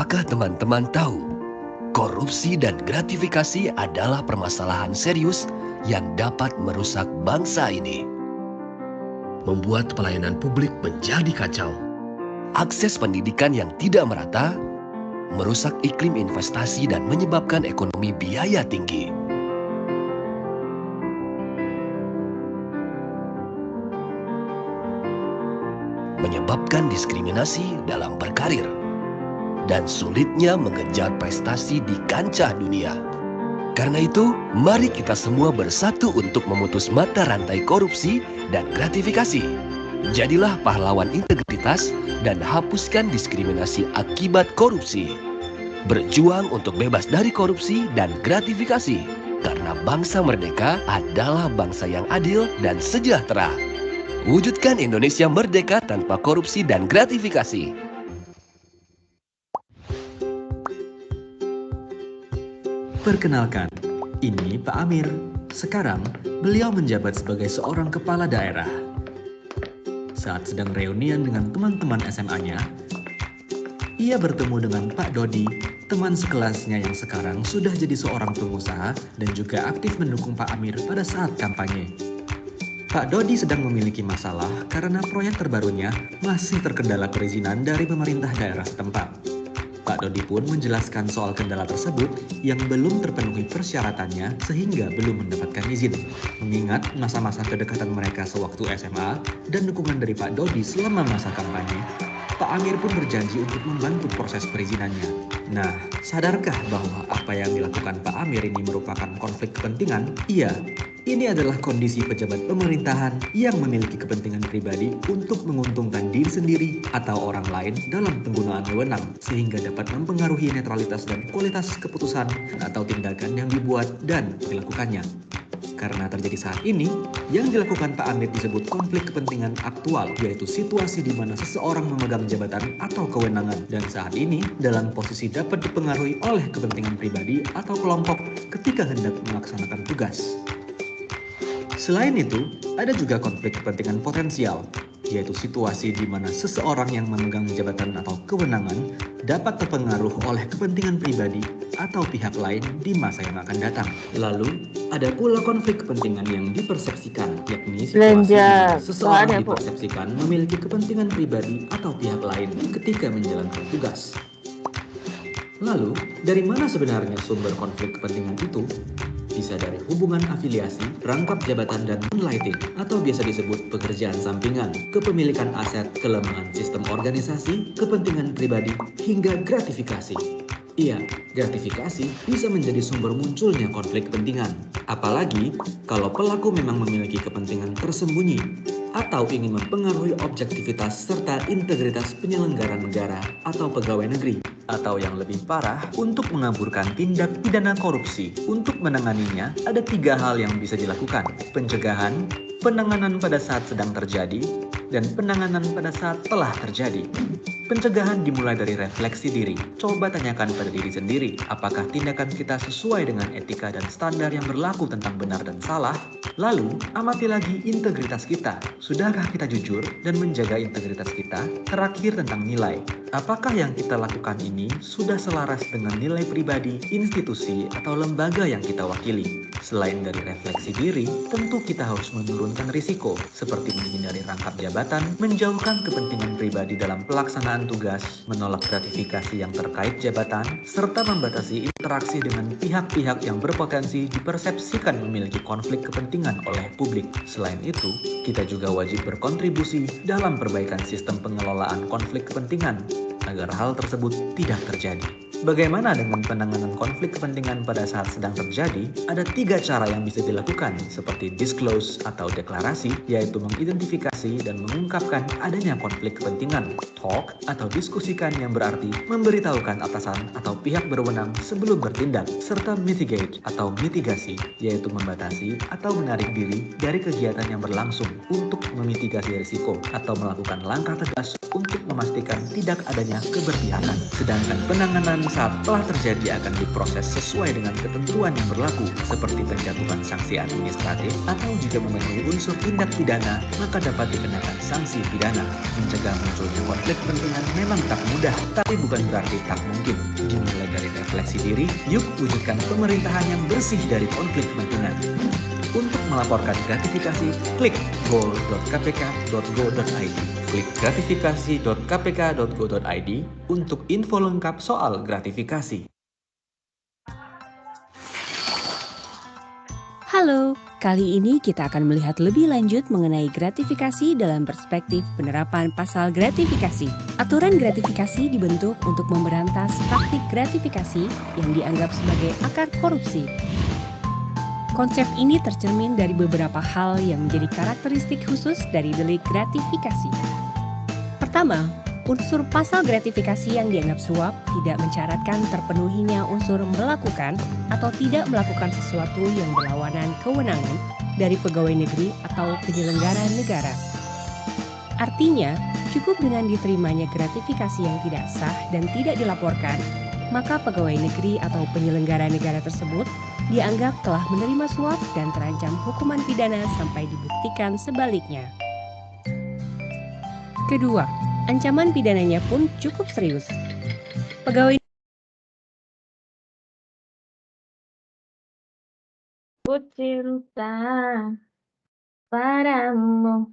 Apakah teman-teman tahu, korupsi dan gratifikasi adalah permasalahan serius yang dapat merusak bangsa ini? Membuat pelayanan publik menjadi kacau. Akses pendidikan yang tidak merata, merusak iklim investasi dan menyebabkan ekonomi biaya tinggi. Menyebabkan diskriminasi dalam berkarir dan sulitnya mengejar prestasi di kancah dunia. Karena itu, mari kita semua bersatu untuk memutus mata rantai korupsi dan gratifikasi. Jadilah pahlawan integritas dan hapuskan diskriminasi akibat korupsi. Berjuang untuk bebas dari korupsi dan gratifikasi. Karena bangsa merdeka adalah bangsa yang adil dan sejahtera. Wujudkan Indonesia merdeka tanpa korupsi dan gratifikasi. Perkenalkan, ini Pak Amir. Sekarang, beliau menjabat sebagai seorang kepala daerah. Saat sedang reunian dengan teman-teman SMA-nya, ia bertemu dengan Pak Dodi, teman sekelasnya yang sekarang sudah jadi seorang pengusaha dan juga aktif mendukung Pak Amir pada saat kampanye. Pak Dodi sedang memiliki masalah karena proyek terbarunya masih terkendala perizinan dari pemerintah daerah setempat. Pak Dodi pun menjelaskan soal kendala tersebut yang belum terpenuhi persyaratannya sehingga belum mendapatkan izin. Mengingat masa-masa kedekatan mereka sewaktu SMA dan dukungan dari Pak Dodi selama masa kampanye, Pak Amir pun berjanji untuk membantu proses perizinannya. Nah, sadarkah bahwa apa yang dilakukan Pak Amir ini merupakan konflik kepentingan? Iya, ini adalah kondisi pejabat pemerintahan yang memiliki kepentingan pribadi untuk menguntungkan diri sendiri atau orang lain dalam penggunaan wewenang, sehingga dapat mempengaruhi netralitas dan kualitas keputusan atau tindakan yang dibuat dan dilakukannya. Karena terjadi saat ini, yang dilakukan Pak Amir disebut konflik kepentingan aktual, yaitu situasi di mana seseorang memegang jabatan atau kewenangan dan saat ini dalam posisi dapat dipengaruhi oleh kepentingan pribadi atau kelompok ketika hendak melaksanakan tugas. Selain itu, ada juga konflik kepentingan potensial, yaitu situasi di mana seseorang yang memegang jabatan atau kewenangan dapat terpengaruh oleh kepentingan pribadi atau pihak lain di masa yang akan datang. Lalu, ada pula konflik kepentingan yang dipersepsikan, yakni situasi di mana seseorang dipersepsikan memiliki kepentingan pribadi atau pihak lain ketika menjalankan tugas. Lalu, dari mana sebenarnya sumber konflik kepentingan itu? Bisa dari hubungan afiliasi, rangkap jabatan dan moonlighting, atau biasa disebut pekerjaan sampingan, kepemilikan aset, kelemahan sistem organisasi, kepentingan pribadi, hingga gratifikasi. Iya, gratifikasi bisa menjadi sumber munculnya konflik kepentingan. Apalagi kalau pelaku memang memiliki kepentingan tersembunyi atau ingin mempengaruhi objektivitas serta integritas penyelenggara negara atau pegawai negeri. Atau yang lebih parah, untuk mengaburkan tindak pidana korupsi. Untuk menanganinya, ada 3 hal yang bisa dilakukan. Pencegahan, penanganan pada saat sedang terjadi, dan penanganan pada saat telah terjadi. Pencegahan dimulai dari refleksi diri. Coba tanyakan pada diri sendiri, apakah tindakan kita sesuai dengan etika dan standar yang berlaku tentang benar dan salah? Lalu, amati lagi integritas kita. Sudahkah kita jujur dan menjaga integritas kita? Terakhir tentang nilai. Apakah yang kita lakukan ini sudah selaras dengan nilai pribadi, institusi, atau lembaga yang kita wakili? Selain dari refleksi diri, tentu kita harus menurunkan risiko, seperti menghindari rangkap jabatan, menjauhkan kepentingan pribadi dalam pelaksanaan tugas, menolak gratifikasi yang terkait jabatan, serta membatasi interaksi dengan pihak-pihak yang berpotensi dipersepsikan memiliki konflik kepentingan oleh publik. Selain itu, kita juga wajib berkontribusi dalam perbaikan sistem pengelolaan konflik kepentingan agar hal tersebut tidak terjadi. Bagaimana dengan penanganan konflik kepentingan pada saat sedang terjadi? Ada 3 cara yang bisa dilakukan, seperti disclose atau deklarasi, yaitu mengidentifikasi dan mengungkapkan adanya konflik kepentingan. Talk atau diskusikan yang berarti memberitahukan atasan atau pihak berwenang sebelum bertindak. Serta mitigate atau mitigasi, yaitu membatasi atau menarik diri dari kegiatan yang berlangsung untuk memitigasi risiko atau melakukan langkah tegas untuk memastikan tidak adanya keberpihakan. Sedangkan penanganan saat telah terjadi akan diproses sesuai dengan ketentuan yang berlaku, seperti penjatuhan sanksi administratif atau jika memenuhi unsur tindak pidana, maka dapat dikenakan sanksi pidana. Mencegah munculnya konflik kepentingan memang tak mudah, tapi bukan berarti tak mungkin. Dimulai dari refleksi diri, yuk wujudkan pemerintahan yang bersih dari konflik kepentingan. Untuk melaporkan gratifikasi, klik goal.kpk.go.id. Klik gratifikasi.kpk.go.id untuk info lengkap soal gratifikasi. Halo, kali ini kita akan melihat lebih lanjut mengenai gratifikasi dalam perspektif penerapan pasal gratifikasi. Aturan gratifikasi dibentuk untuk memberantas praktik gratifikasi yang dianggap sebagai akar korupsi. Konsep ini tercermin dari beberapa hal yang menjadi karakteristik khusus dari delik gratifikasi. Pertama, unsur pasal gratifikasi yang dianggap suap tidak mencaratkan terpenuhinya unsur melakukan atau tidak melakukan sesuatu yang berlawanan kewenangan dari pegawai negeri atau penyelenggara negara. Artinya, cukup dengan diterimanya gratifikasi yang tidak sah dan tidak dilaporkan, maka pegawai negeri atau penyelenggara negara tersebut dianggap telah menerima suap dan terancam hukuman pidana sampai dibuktikan sebaliknya. Kedua, ancaman pidananya pun cukup serius. Pegawai Ku cinta padamu.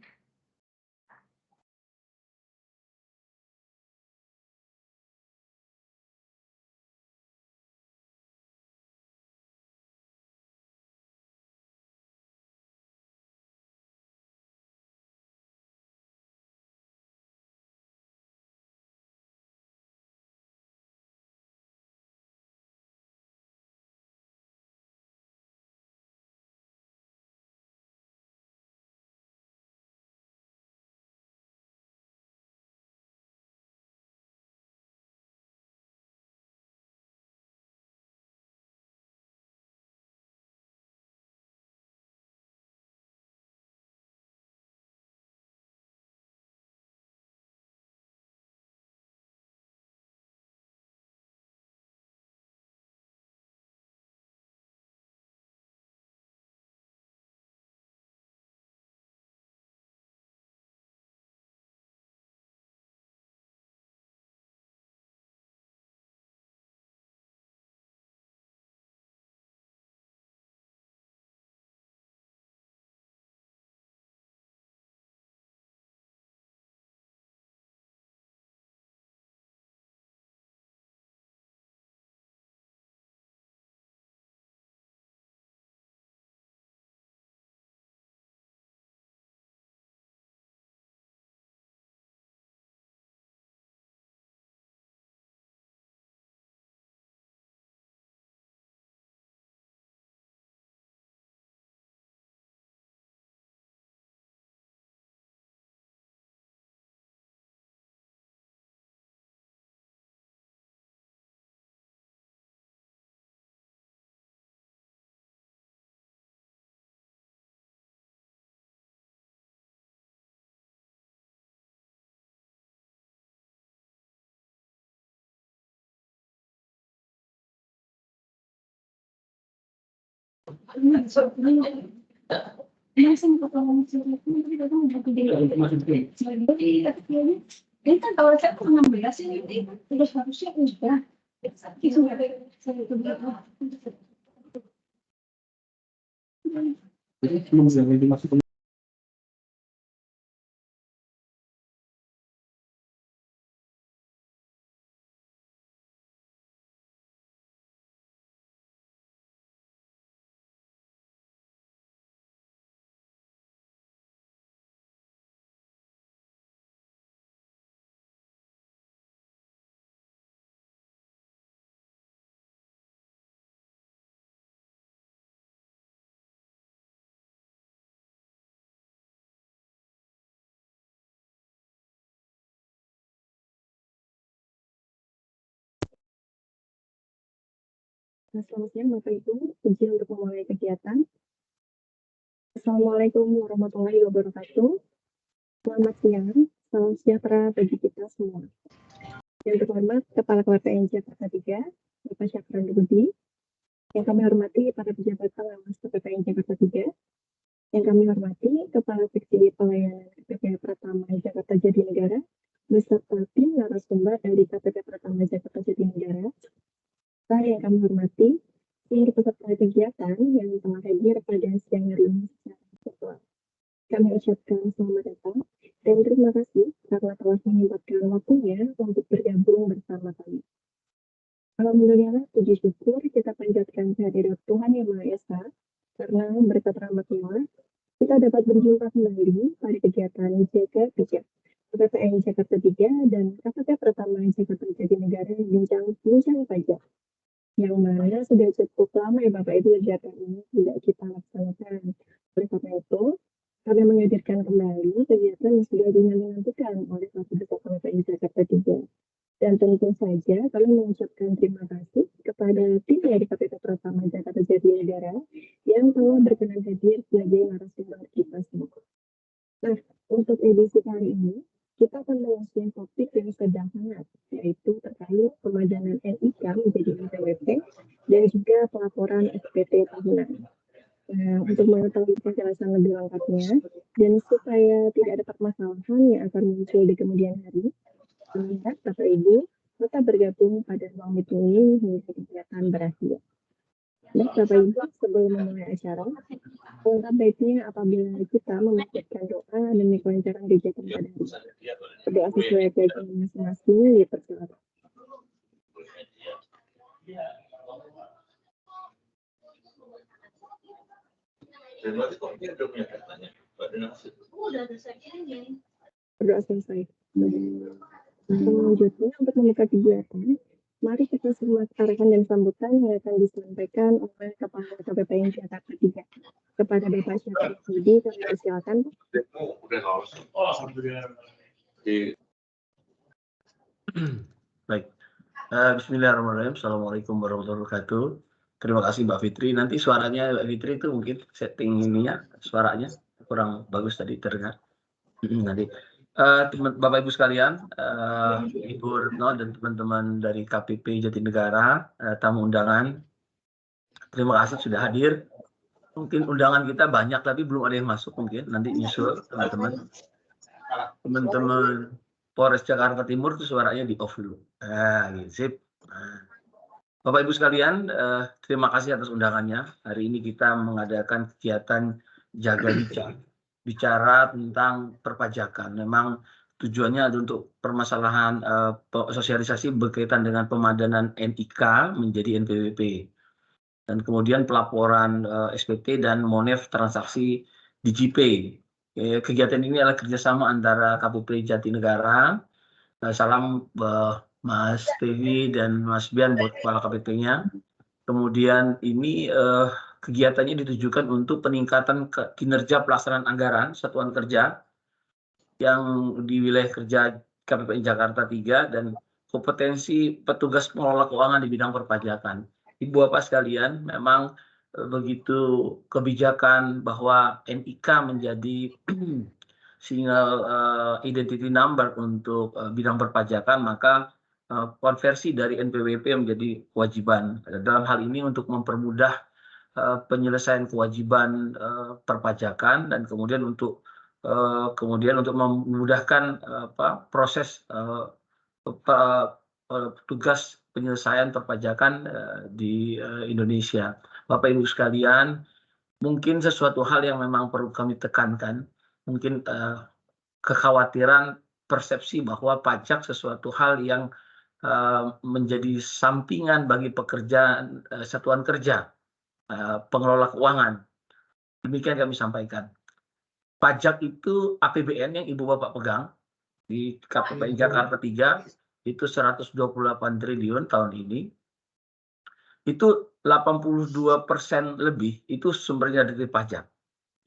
Ini kan kalau saya 16 ini udah harusnya udah. Jadi belum bisa dimasuk Selamat siang Bapak Ibu, izin untuk memulai kegiatan. Assalamualaikum warahmatullahi wabarakatuh. Selamat siang, salam sejahtera bagi kita semua. Yang terhormat Kepala KPPN Jakarta 3, Bapak Syafran Budi. Yang kami hormati para pejabat pengawas KPPN Jakarta 3. Yang kami hormati Kepala Seksi Pelayanan KPP Pratama Jakarta Jatinegara beserta tim narasumber dari KPP Pratama Jakarta Jatinegara. Dan yang kami hormati seluruh peserta kegiatan yang telah hadir pada siang hari ini secara virtual. Kami ucapkan selamat datang dan terima kasih karena telah menyempatkan waktunya untuk bergabung bersama kami. Alhamdulillah, puji syukur kita panjatkan kehadirat Tuhan Yang Maha Esa karena berkat rahmat-Nya kita dapat berjumpa kembali pada kegiatan Jaga Bijak KPPN Jakarta 3 dan KPP Pratama Jakarta Jatinegara Bincang Pajak, yang mana sudah cukup lama ya Bapak Ibu kegiatan ini tidak kita laksanakan. Oleh karena itu, kami menghadirkan kembali kegiatan yang sudah dinantikan oleh KPPN Jakarta 3. Dan tentu saja kami mengucapkan terima kasih kepada tim dari KPP Pratama Jakarta Jatinegara yang telah berkenan hadir sebagai narasumber kita semua. Nah, untuk edisi kali ini, kita akan mengusung topik yang sedang hangat, yaitu terkait pemajanan NIK menjadi NPWP dan juga pelaporan SPT tahunan. Nah, untuk mengetahui penjelasan lebih lengkapnya dan supaya tidak ada permasalahan yang akan muncul di kemudian hari, melihat Bapak Ibu tetap bergabung pada ruang meeting ini hingga kegiatan berakhir. Baik Bapak Ibu, sebelum memulai acara, alangkah baiknya apabila kita memanjatkan doa demi kelancaran kegiatan pada hari ini. Berdoa sesuai keyakinan masing-masing dipersilakan. Berdoa selesai. Selanjutnya untuk membuka kegiatan, mari kita simak arahan dan sambutan yang akan disampaikan oleh Kepala KPPN Jakarta 3. Kepada Bapak Syafran Budi, kami persilakan. Baik. Bismillahirrahmanirrahim. Assalamualaikum warahmatullahi wabarakatuh. Terima kasih Mbak Fitri. Nanti suaranya Mbak Fitri itu mungkin setting ininya, suaranya kurang bagus tadi terdengar. Nanti Bapak Ibu sekalian, Ibu Retno dan teman-teman dari KPP Jatinegara, tamu undangan, terima kasih sudah hadir. Mungkin undangan kita banyak tapi belum ada yang masuk, mungkin nanti nyusul teman-teman. Teman-teman Polres Jakarta Timur itu suaranya di off dulu. Gitu, sip. Bapak Ibu sekalian, terima kasih atas undangannya. Hari ini kita mengadakan kegiatan Jaga Bijak, bicara tentang perpajakan. Memang tujuannya adalah untuk permasalahan sosialisasi berkaitan dengan pemadanan NIK menjadi NPWP. Dan kemudian pelaporan SPT dan Monef transaksi DigiPay. Kegiatan ini adalah kerjasama antara KPP Jatinegara. Salam Mas Tewi dan Mas Bian buat kepala KPP-nya. Kemudian ini kegiatannya ditujukan untuk peningkatan kinerja pelaksanaan anggaran satuan kerja yang di wilayah kerja KPPN Jakarta 3 dan kompetensi petugas pengelola keuangan di bidang perpajakan. Ibu Bapak sekalian, memang begitu kebijakan bahwa NIK menjadi single identity number untuk bidang perpajakan, maka konversi dari NPWP menjadi kewajiban. Dalam hal ini untuk mempermudah penyelesaian kewajiban perpajakan dan kemudian untuk memudahkan proses tugas penyelesaian perpajakan di Indonesia. Bapak Ibu sekalian, mungkin sesuatu hal yang memang perlu kami tekankan, mungkin kekhawatiran persepsi bahwa pajak sesuatu hal yang menjadi sampingan bagi pekerjaan satuan kerja pengelola keuangan. Demikian kami sampaikan. Pajak itu APBN yang Ibu Bapak pegang di KPPN Jakarta 3 itu 128 triliun tahun ini. Itu 82% lebih itu sumbernya dari pajak.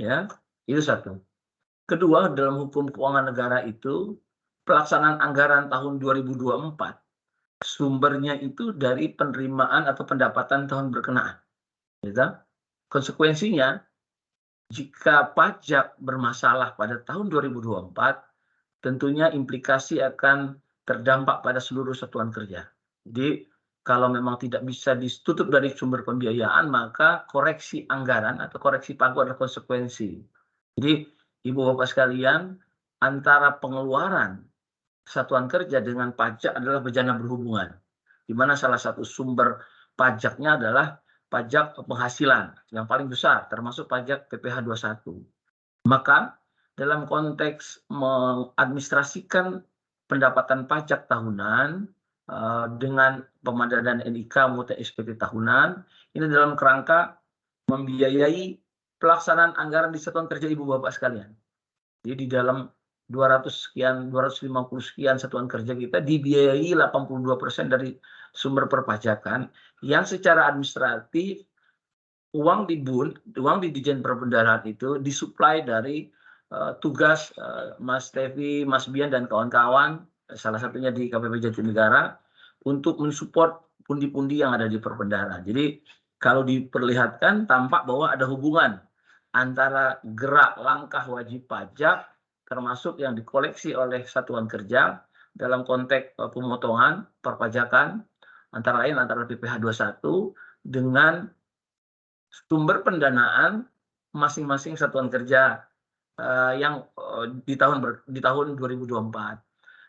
Ya, itu satu. Kedua, dalam hukum keuangan negara itu pelaksanaan anggaran tahun 2024 sumbernya itu dari penerimaan atau pendapatan tahun berkenaan. Gitu? Konsekuensinya, jika pajak bermasalah pada tahun 2024, tentunya implikasi akan terdampak pada seluruh satuan kerja. Jadi kalau memang tidak bisa ditutup dari sumber pembiayaan, maka koreksi anggaran atau koreksi pagu adalah konsekuensi. Jadi Ibu Bapak sekalian, antara pengeluaran satuan kerja dengan pajak adalah bejana berhubungan, di mana salah satu sumber pajaknya adalah pajak penghasilan yang paling besar, termasuk pajak PPh 21. Maka dalam konteks mengadministrasikan pendapatan pajak tahunan dengan pemadanan NIK maupun SPT tahunan, ini dalam kerangka membiayai pelaksanaan anggaran di satuan kerja Ibu Bapak sekalian. Jadi di dalam 200 sekian, 250 sekian satuan kerja kita dibiayai 82% dari sumber perpajakan yang secara administratif uang di Dijen Perbendaharaan itu disuplai dari tugas Mas Tevi, Mas Bian dan kawan-kawan, salah satunya di KPP Jatinegara, untuk mensupport pundi-pundi yang ada di perbendaharaan. Jadi kalau diperlihatkan tampak bahwa ada hubungan antara gerak langkah wajib pajak termasuk yang dikoleksi oleh satuan kerja dalam konteks pemotongan perpajakan antara lain antara PPh 21 dengan sumber pendanaan masing-masing satuan kerja yang di tahun 2024.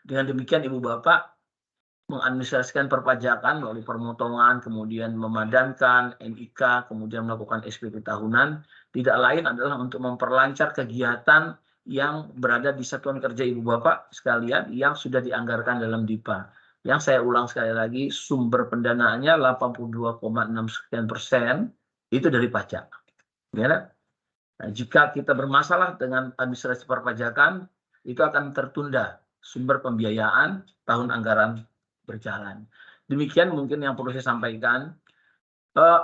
Dengan demikian Ibu Bapak mengadministrasikan perpajakan melalui pemotongan, kemudian memadankan NIK, kemudian melakukan SPT tahunan, tidak lain adalah untuk memperlancar kegiatan yang berada di satuan kerja Ibu Bapak sekalian yang sudah dianggarkan dalam DIPA. Yang saya ulang sekali lagi, sumber pendanaannya 82,6% itu dari pajak. Ya. Nah, jika kita bermasalah dengan administrasi perpajakan, itu akan tertunda sumber pembiayaan tahun anggaran berjalan. Demikian mungkin yang perlu saya sampaikan.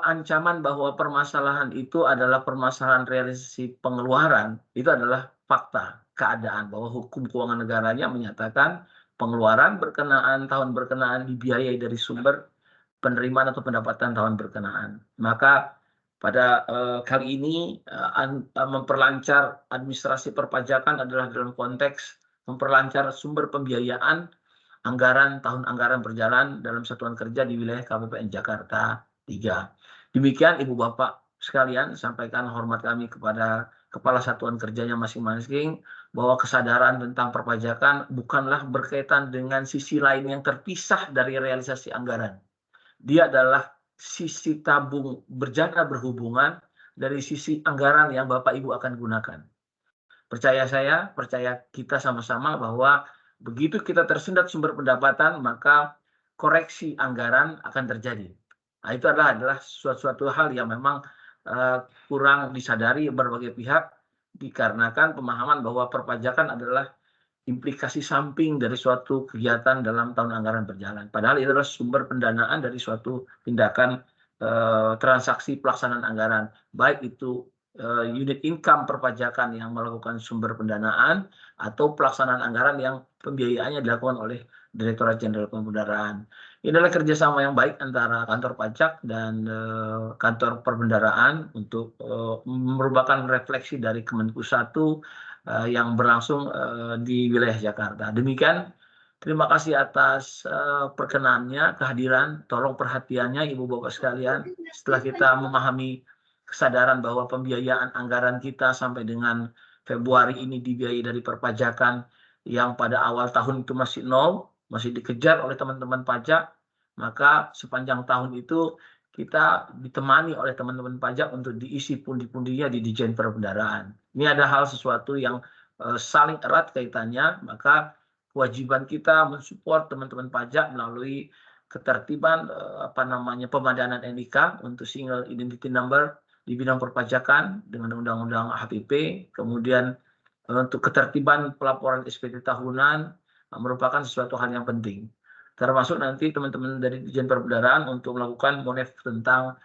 Ancaman bahwa permasalahan itu adalah permasalahan realisasi pengeluaran, itu adalah fakta, keadaan bahwa hukum keuangan negaranya menyatakan pengeluaran berkenaan tahun berkenaan dibiayai dari sumber penerimaan atau pendapatan tahun berkenaan. Maka pada kali ini memperlancar administrasi perpajakan adalah dalam konteks memperlancar sumber pembiayaan anggaran tahun anggaran berjalan dalam satuan kerja di wilayah KPPN Jakarta 3. Demikian Ibu Bapak sekalian, sampaikan hormat kami kepada kepala satuan kerjanya masing-masing bahwa kesadaran tentang perpajakan bukanlah berkaitan dengan sisi lain yang terpisah dari realisasi anggaran. Dia adalah sisi tabung berjangka berhubungan dari sisi anggaran yang Bapak Ibu akan gunakan. Percaya saya, percaya kita sama-sama bahwa begitu kita tersendat sumber pendapatan, maka koreksi anggaran akan terjadi. Nah, itu adalah suatu hal yang memang kurang disadari berbagai pihak dikarenakan pemahaman bahwa perpajakan adalah implikasi samping dari suatu kegiatan dalam tahun anggaran berjalan. Padahal itu adalah sumber pendanaan dari suatu tindakan transaksi pelaksanaan anggaran, baik itu unit income perpajakan yang melakukan sumber pendanaan atau pelaksanaan anggaran yang pembiayaannya dilakukan oleh Direktorat Jenderal Pembendaharaan. Ini adalah kerjasama yang baik antara kantor pajak dan kantor perbendaharaan untuk merupakan refleksi dari Kemenku 1 yang berlangsung di wilayah Jakarta. Demikian, terima kasih atas perkenannya, kehadiran, tolong perhatiannya Ibu Bapak sekalian. Setelah kita memahami kesadaran bahwa pembiayaan anggaran kita sampai dengan Februari ini dibiayai dari perpajakan yang pada awal tahun itu masih nol, masih dikejar oleh teman-teman pajak, maka sepanjang tahun itu kita ditemani oleh teman-teman pajak untuk diisi pundi-pundinya di Dijen Perbendaharaan. Ini ada hal sesuatu yang saling erat kaitannya, maka kewajiban kita mensupport teman-teman pajak melalui ketertiban pemadanan NIK untuk single identity number di bidang perpajakan dengan undang-undang HPP, kemudian untuk ketertiban pelaporan SPT tahunan merupakan sesuatu hal yang penting. Termasuk nanti teman-teman dari Dijen Perbendaharaan untuk melakukan monef tentang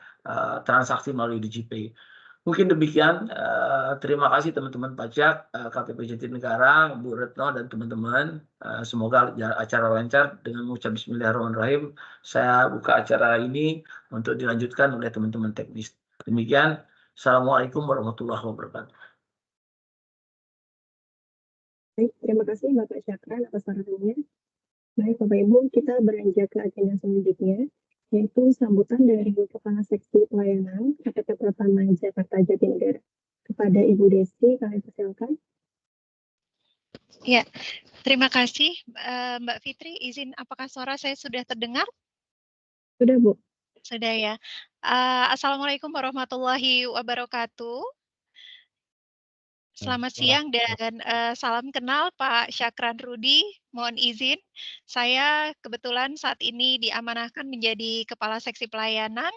transaksi melalui DigiPay. Mungkin demikian. Terima kasih teman-teman pajak, KPP Jatinegara, Bu Retno dan teman-teman. Semoga acara lancar. Dengan mengucap Bismillahirrahmanirrahim, saya buka acara ini untuk dilanjutkan oleh teman-teman teknis. Demikian. Assalamualaikum warahmatullahi wabarakatuh. Baik, terima kasih Bapak Syakran atas arahannya. Baik Bapak Ibu, kita beranjak ke agenda selanjutnya, yaitu sambutan dari Kepala Seksi Pelayanan KPP Pratama Jakarta Jatinegara. Kepada Ibu Desi, kami persilakan. Ya, terima kasih Mbak Fitri. Izin, apakah suara saya sudah terdengar? Sudah Bu. Sudah ya. Assalamualaikum warahmatullahi wabarakatuh. Selamat siang dan salam kenal Pak Syakran Rudi. Mohon izin, saya kebetulan saat ini diamanahkan menjadi Kepala Seksi Pelayanan.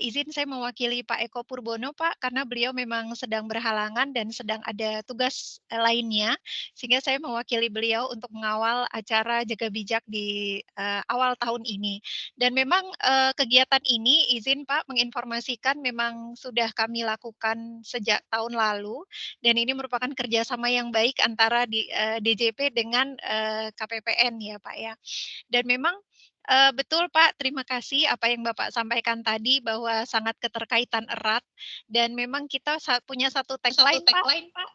Izin saya mewakili Pak Eko Purbono, Pak, karena beliau memang sedang berhalangan dan sedang ada tugas lainnya, sehingga saya mewakili beliau untuk mengawal acara Jaga Bijak di awal tahun ini. Dan memang kegiatan ini, izin Pak menginformasikan memang sudah kami lakukan sejak tahun lalu, dan ini merupakan kerjasama yang baik antara DJP dengan KPPN ya Pak ya. Dan memang betul Pak, terima kasih apa yang Bapak sampaikan tadi bahwa sangat keterkaitan erat dan memang kita punya satu tagline Pak.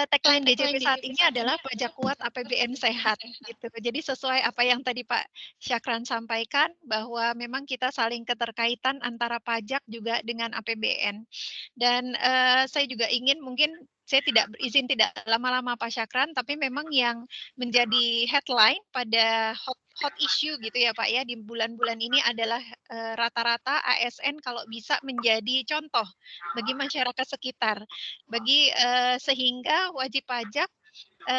Tagline DJP saat ini adalah pajak kuat APBN sehat gitu. Jadi sesuai apa yang tadi Pak Syakran sampaikan bahwa memang kita saling keterkaitan antara pajak juga dengan APBN. Dan saya juga ingin mungkin saya izin tidak lama-lama Pak Syakran, tapi memang yang menjadi headline pada hot issue gitu ya Pak ya di bulan-bulan ini adalah rata-rata ASN kalau bisa menjadi contoh bagi masyarakat sekitar, sehingga wajib pajak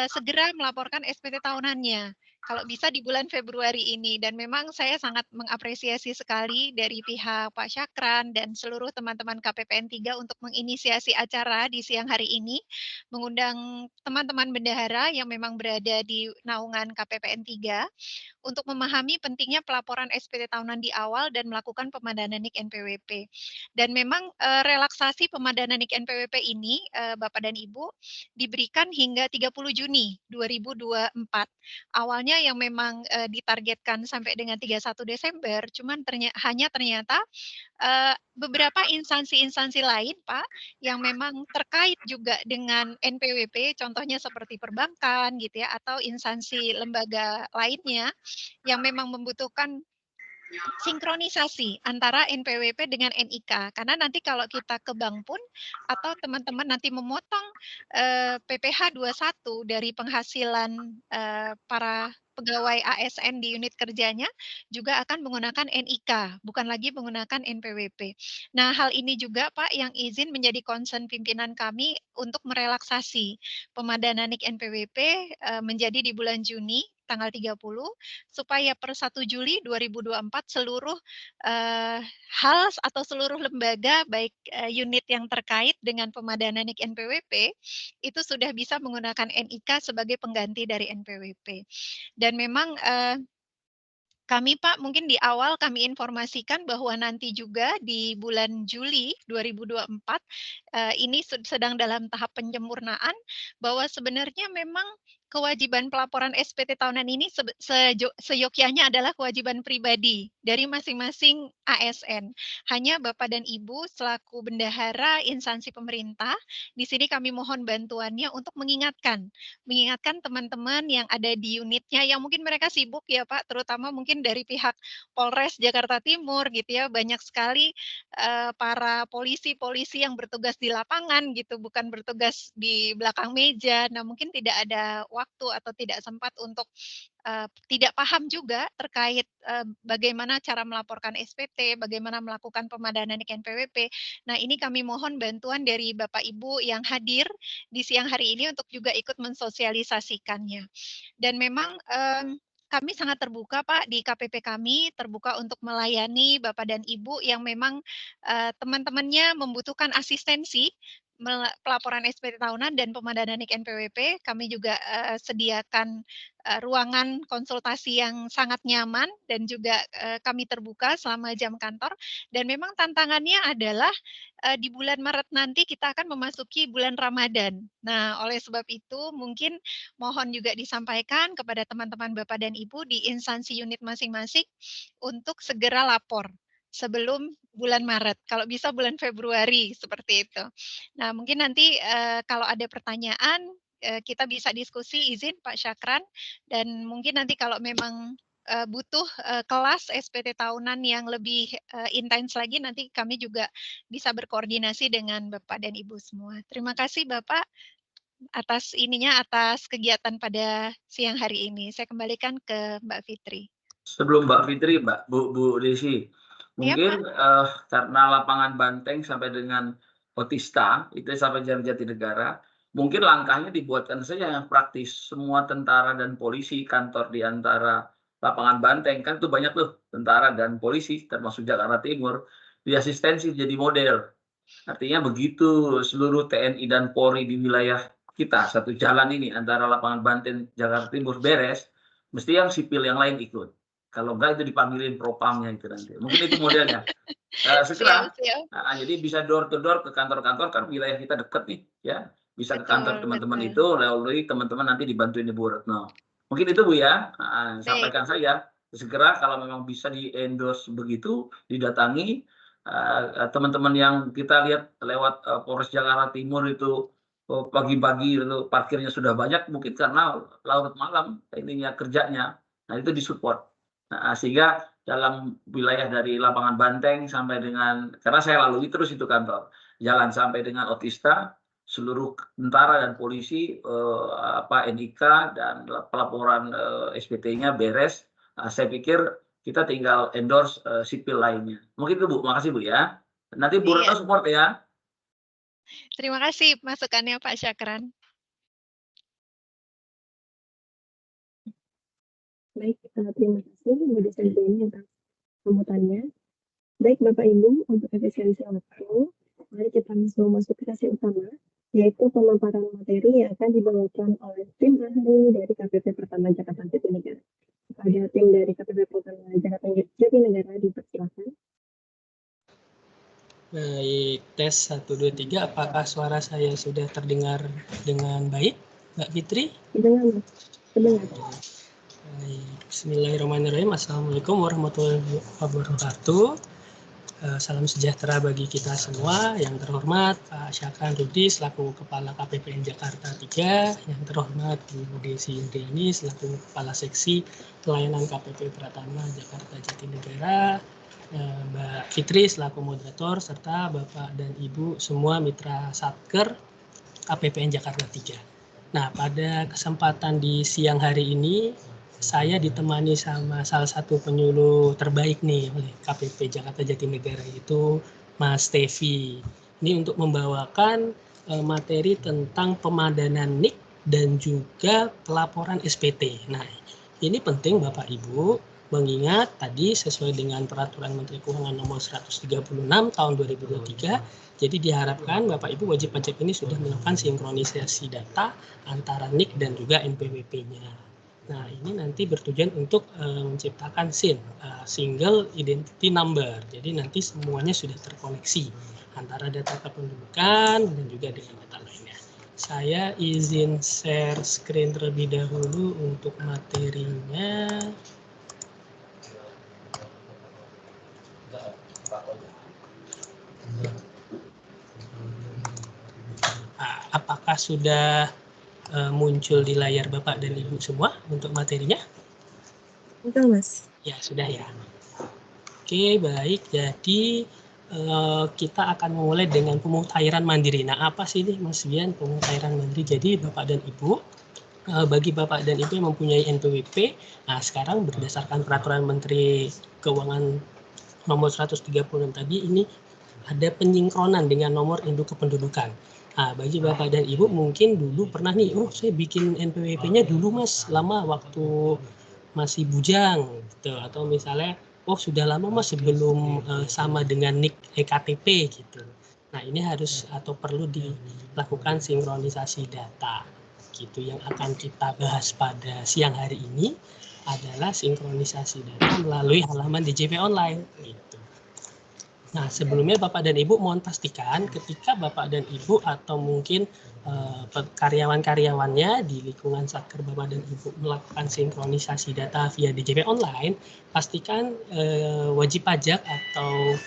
segera melaporkan SPT tahunannya. Kalau bisa di bulan Februari ini, dan memang saya sangat mengapresiasi sekali dari pihak Pak Syakran dan seluruh teman-teman KPPN 3 untuk menginisiasi acara di siang hari ini, mengundang teman-teman bendahara yang memang berada di naungan KPPN 3 untuk memahami pentingnya pelaporan SPT tahunan di awal dan melakukan pemadanan NIK NPWP. Dan memang relaksasi pemadanan NIK NPWP ini, Bapak dan Ibu, diberikan hingga 30 Juni 2024. Awalnya yang memang ditargetkan sampai dengan 31 Desember, cuman ternyata beberapa instansi-instansi lain, Pak, yang memang terkait juga dengan NPWP, contohnya seperti perbankan gitu ya, atau instansi lembaga lainnya yang memang membutuhkan sinkronisasi antara NPWP dengan NIK. Karena nanti kalau kita ke bank pun atau teman-teman nanti memotong PPh 21 dari penghasilan para pegawai ASN di unit kerjanya juga akan menggunakan NIK, bukan lagi menggunakan NPWP. Nah, hal ini juga Pak yang izin menjadi concern pimpinan kami untuk merelaksasi pemadanan NIK NPWP menjadi di bulan Juni tanggal 30 supaya per 1 Juli 2024 seluruh hal atau seluruh lembaga baik unit yang terkait dengan pemadanan NIK NPWP itu sudah bisa menggunakan NIK sebagai pengganti dari NPWP. Dan memang kami Pak, mungkin di awal kami informasikan bahwa nanti juga di bulan Juli 2024 ini sedang dalam tahap penyempurnaan bahwa sebenarnya memang kewajiban pelaporan SPT tahunan ini seyogyanya adalah kewajiban pribadi dari masing-masing ASN. Hanya Bapak dan Ibu selaku bendahara instansi pemerintah, di sini kami mohon bantuannya untuk mengingatkan teman-teman yang ada di unitnya yang mungkin mereka sibuk ya Pak, terutama mungkin dari pihak Polres Jakarta Timur gitu ya, banyak sekali para polisi-polisi yang bertugas di lapangan gitu, bukan bertugas di belakang meja. Nah, mungkin tidak ada waktu atau tidak sempat untuk tidak paham juga terkait bagaimana cara melaporkan SPT, bagaimana melakukan pemadanan NPWP. Nah, ini kami mohon bantuan dari Bapak Ibu yang hadir di siang hari ini untuk juga ikut mensosialisasikannya. Dan memang kami sangat terbuka Pak di KPP kami, terbuka untuk melayani Bapak dan Ibu yang memang teman-temannya membutuhkan asistensi pelaporan SPT tahunan dan pemadanan NIK NPWP. Kami juga sediakan ruangan konsultasi yang sangat nyaman dan juga kami terbuka selama jam kantor. Dan memang tantangannya adalah di bulan Maret nanti kita akan memasuki bulan Ramadan. Nah, oleh sebab itu mungkin mohon juga disampaikan kepada teman-teman Bapak dan Ibu di instansi unit masing-masing untuk segera lapor sebelum bulan Maret. Kalau bisa bulan Februari seperti itu. Nah, mungkin nanti kalau ada pertanyaan kita bisa diskusi, izin Pak Syakran, dan mungkin nanti kalau memang butuh kelas SPT tahunan yang lebih intens lagi, nanti kami juga bisa berkoordinasi dengan Bapak dan Ibu semua. Terima kasih Bapak atas kegiatan pada siang hari ini. Saya kembalikan ke Mbak Fitri. Sebelum Mbak Fitri, Bu Desi, Iya, mungkin karena lapangan Banteng sampai dengan Otista itu sampai Jalan Jatinegara, mungkin langkahnya dibuatkan saja yang praktis. Semua tentara dan polisi kantor di antara lapangan Banteng, kan itu banyak tuh tentara dan polisi termasuk Jakarta Timur, diasistensi jadi model. Artinya begitu seluruh TNI dan Polri di wilayah kita satu jalan ini antara lapangan Banteng Jakarta Timur beres, mesti yang sipil yang lain ikut. Kalau enggak itu dipanggilin propamnya itu nanti. Mungkin itu modelnya. Segera. Siap. Jadi bisa door to door ke kantor-kantor, kan wilayah kita dekat nih, ya. Bisa ke kantor Betul, teman-teman betul. itu, lalu teman-teman nanti dibantuin Ibu Retno. Mungkin itu Bu ya, Baik. sampaikan saja. Segera kalau memang bisa di-endorse begitu, didatangi teman-teman yang kita lihat lewat Polres Jakarta Timur itu pagi-pagi itu parkirnya sudah banyak, mungkin karena larut malam ininya kerjanya. Nah, itu disupport. Nah, sehingga dalam wilayah dari lapangan Banteng sampai dengan, karena saya lalui terus itu kantor, jalan sampai dengan Otista, seluruh tentara dan polisi, NIK dan pelaporan SPT-nya beres. Saya pikir kita tinggal endorse sipil lainnya. Mungkin itu Bu, makasih Bu ya. Nanti Bu Retno support ya. Terima kasih masukannya Pak Syakran. Baik, terima kasih Bu Desi ini atas sambutannya. Baik Bapak Ibu, untuk efisiensi waktu, mari kita langsung masuk ke sesi utama, yaitu pemaparan materi yang akan dibawakan oleh tim ahli dari KPP Pertama Jakarta Jatinegara. Kepada tim dari KPP Pertama Jakarta Jatinegara dipersilakan. Baik, tes 1, 2, 3. Apakah suara saya sudah terdengar dengan baik, Mbak Fitri? Terdengar, Mas. Terdengar. Baik, bismillahirrahmanirrahim. Assalamualaikum warahmatullahi wabarakatuh. Salam sejahtera bagi kita semua. Yang terhormat Pak Syakran Rudi selaku Kepala KPPN Jakarta 3, yang terhormat Ibu Desi Indriani selaku Kepala Seksi Pelayanan KPP Pratama Jakarta Jatinegara, Mbak Fitri selaku moderator, serta Bapak dan Ibu semua mitra Satker KPPN Jakarta 3. Nah, pada kesempatan di siang hari ini, saya ditemani sama salah satu penyuluh terbaik nih oleh KPP Jakarta Jatinegara, yaitu Mas Tevi. Ini untuk membawakan materi tentang pemadanan NIK dan juga pelaporan SPT. Nah, ini penting Bapak Ibu, mengingat tadi sesuai dengan Peraturan Menteri Keuangan Nomor 136 Tahun 2023, jadi diharapkan Bapak Ibu wajib pajak ini sudah melakukan sinkronisasi data antara NIK dan juga NPWP-nya. Nah, ini nanti bertujuan untuk menciptakan SIN, Single Identity Number. Jadi nanti semuanya sudah terkoneksi antara data kependudukan dan juga dengan data lainnya. Saya izin share screen terlebih dahulu untuk materinya. Apakah sudah muncul di layar Bapak dan Ibu semua untuk materinya? Betul, Mas. Ya, sudah ya. Oke, baik. Jadi kita akan memulai dengan pemutahiran mandiri. Nah, apa sih ini Mas Bian pemutahiran mandiri? Jadi Bapak dan Ibu, bagi Bapak dan Ibu yang mempunyai NPWP, nah sekarang berdasarkan Peraturan Menteri Keuangan Nomor 136 tadi, ini ada penyinkronan dengan nomor induk kependudukan. Nah, bagi Bapak dan Ibu mungkin dulu pernah nih, saya bikin NPWP-nya dulu Mas, lama waktu masih bujang gitu, atau misalnya sudah lama Mas sebelum sama dengan NIK EKTP gitu. Nah, ini harus atau perlu dilakukan sinkronisasi data gitu. Yang akan kita bahas pada siang hari ini adalah sinkronisasi data melalui halaman DJP online gitu. Nah, sebelumnya Bapak dan Ibu mohon pastikan ketika Bapak dan Ibu atau mungkin karyawan-karyawannya di lingkungan Satker Bapak dan Ibu melakukan sinkronisasi data via DJP online, pastikan wajib pajak atau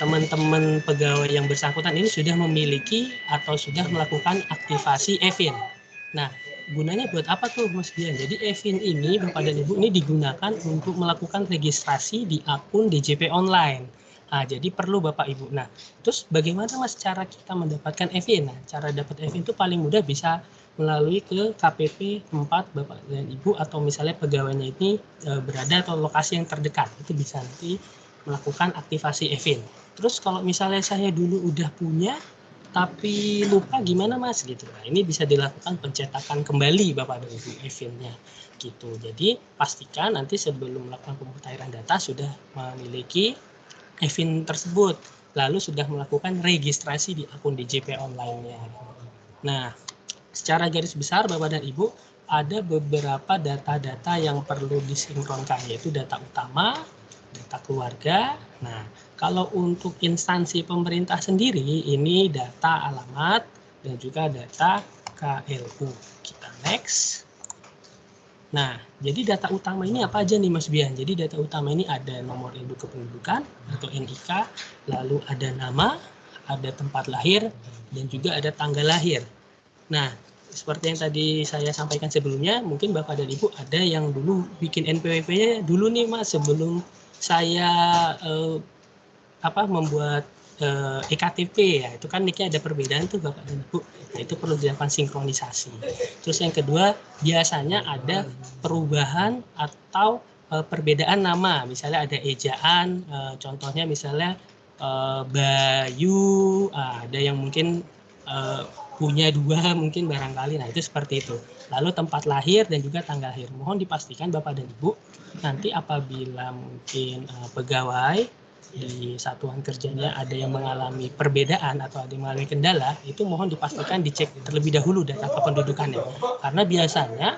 teman-teman pegawai yang bersangkutan ini sudah memiliki atau sudah melakukan aktivasi eVIN. Nah, gunanya buat apa tuh Mas Dian? Jadi Evin ini, Bapak dan Ibu, ini digunakan untuk melakukan registrasi di akun DJP online. Nah, jadi perlu Bapak Ibu. Nah, terus bagaimana Mas cara kita mendapatkan Evin? Nah, cara dapat Evin itu paling mudah bisa melalui ke KPP tempat Bapak dan Ibu atau misalnya pegawainya ini berada atau lokasi yang terdekat. Itu bisa nanti melakukan aktivasi Evin. Terus kalau misalnya saya dulu udah punya tapi lupa gimana Mas gitu. Nah, ini bisa dilakukan pencetakan kembali Bapak dan Ibu Evin-nya gitu. Jadi pastikan nanti sebelum melakukan pemutahiran data sudah memiliki Evin tersebut, lalu sudah melakukan registrasi di akun DJP online-nya. Nah, secara garis besar Bapak dan Ibu ada beberapa data-data yang perlu disinkronkan, yaitu data utama, data keluarga. Nah, kalau untuk instansi pemerintah sendiri, ini data alamat dan juga data KLU. Kita next. Nah, jadi data utama ini apa aja nih Mas Bian? Jadi data utama ini ada nomor induk kependudukan atau NIK, lalu ada nama, ada tempat lahir, dan juga ada tanggal lahir. Nah, seperti yang tadi saya sampaikan sebelumnya, mungkin Bapak dan Ibu ada yang dulu bikin NPWP-nya dulu nih Mas, sebelum saya membuat EKTP ya, itu kan nicknya ada perbedaan tuh Bapak dan Ibu. Nah, itu perlu dilakukan sinkronisasi. Terus yang kedua, biasanya ada perubahan atau perbedaan nama, misalnya ada ejaan, contohnya misalnya Bayu, ada yang mungkin punya dua mungkin barangkali. Nah, itu seperti itu. Lalu tempat lahir dan juga tanggal lahir. Mohon dipastikan Bapak dan Ibu nanti apabila mungkin pegawai di satuan kerjanya ada yang mengalami perbedaan atau ada yang mengalami kendala, itu mohon dipastikan dicek terlebih dahulu data kependudukannya. Karena biasanya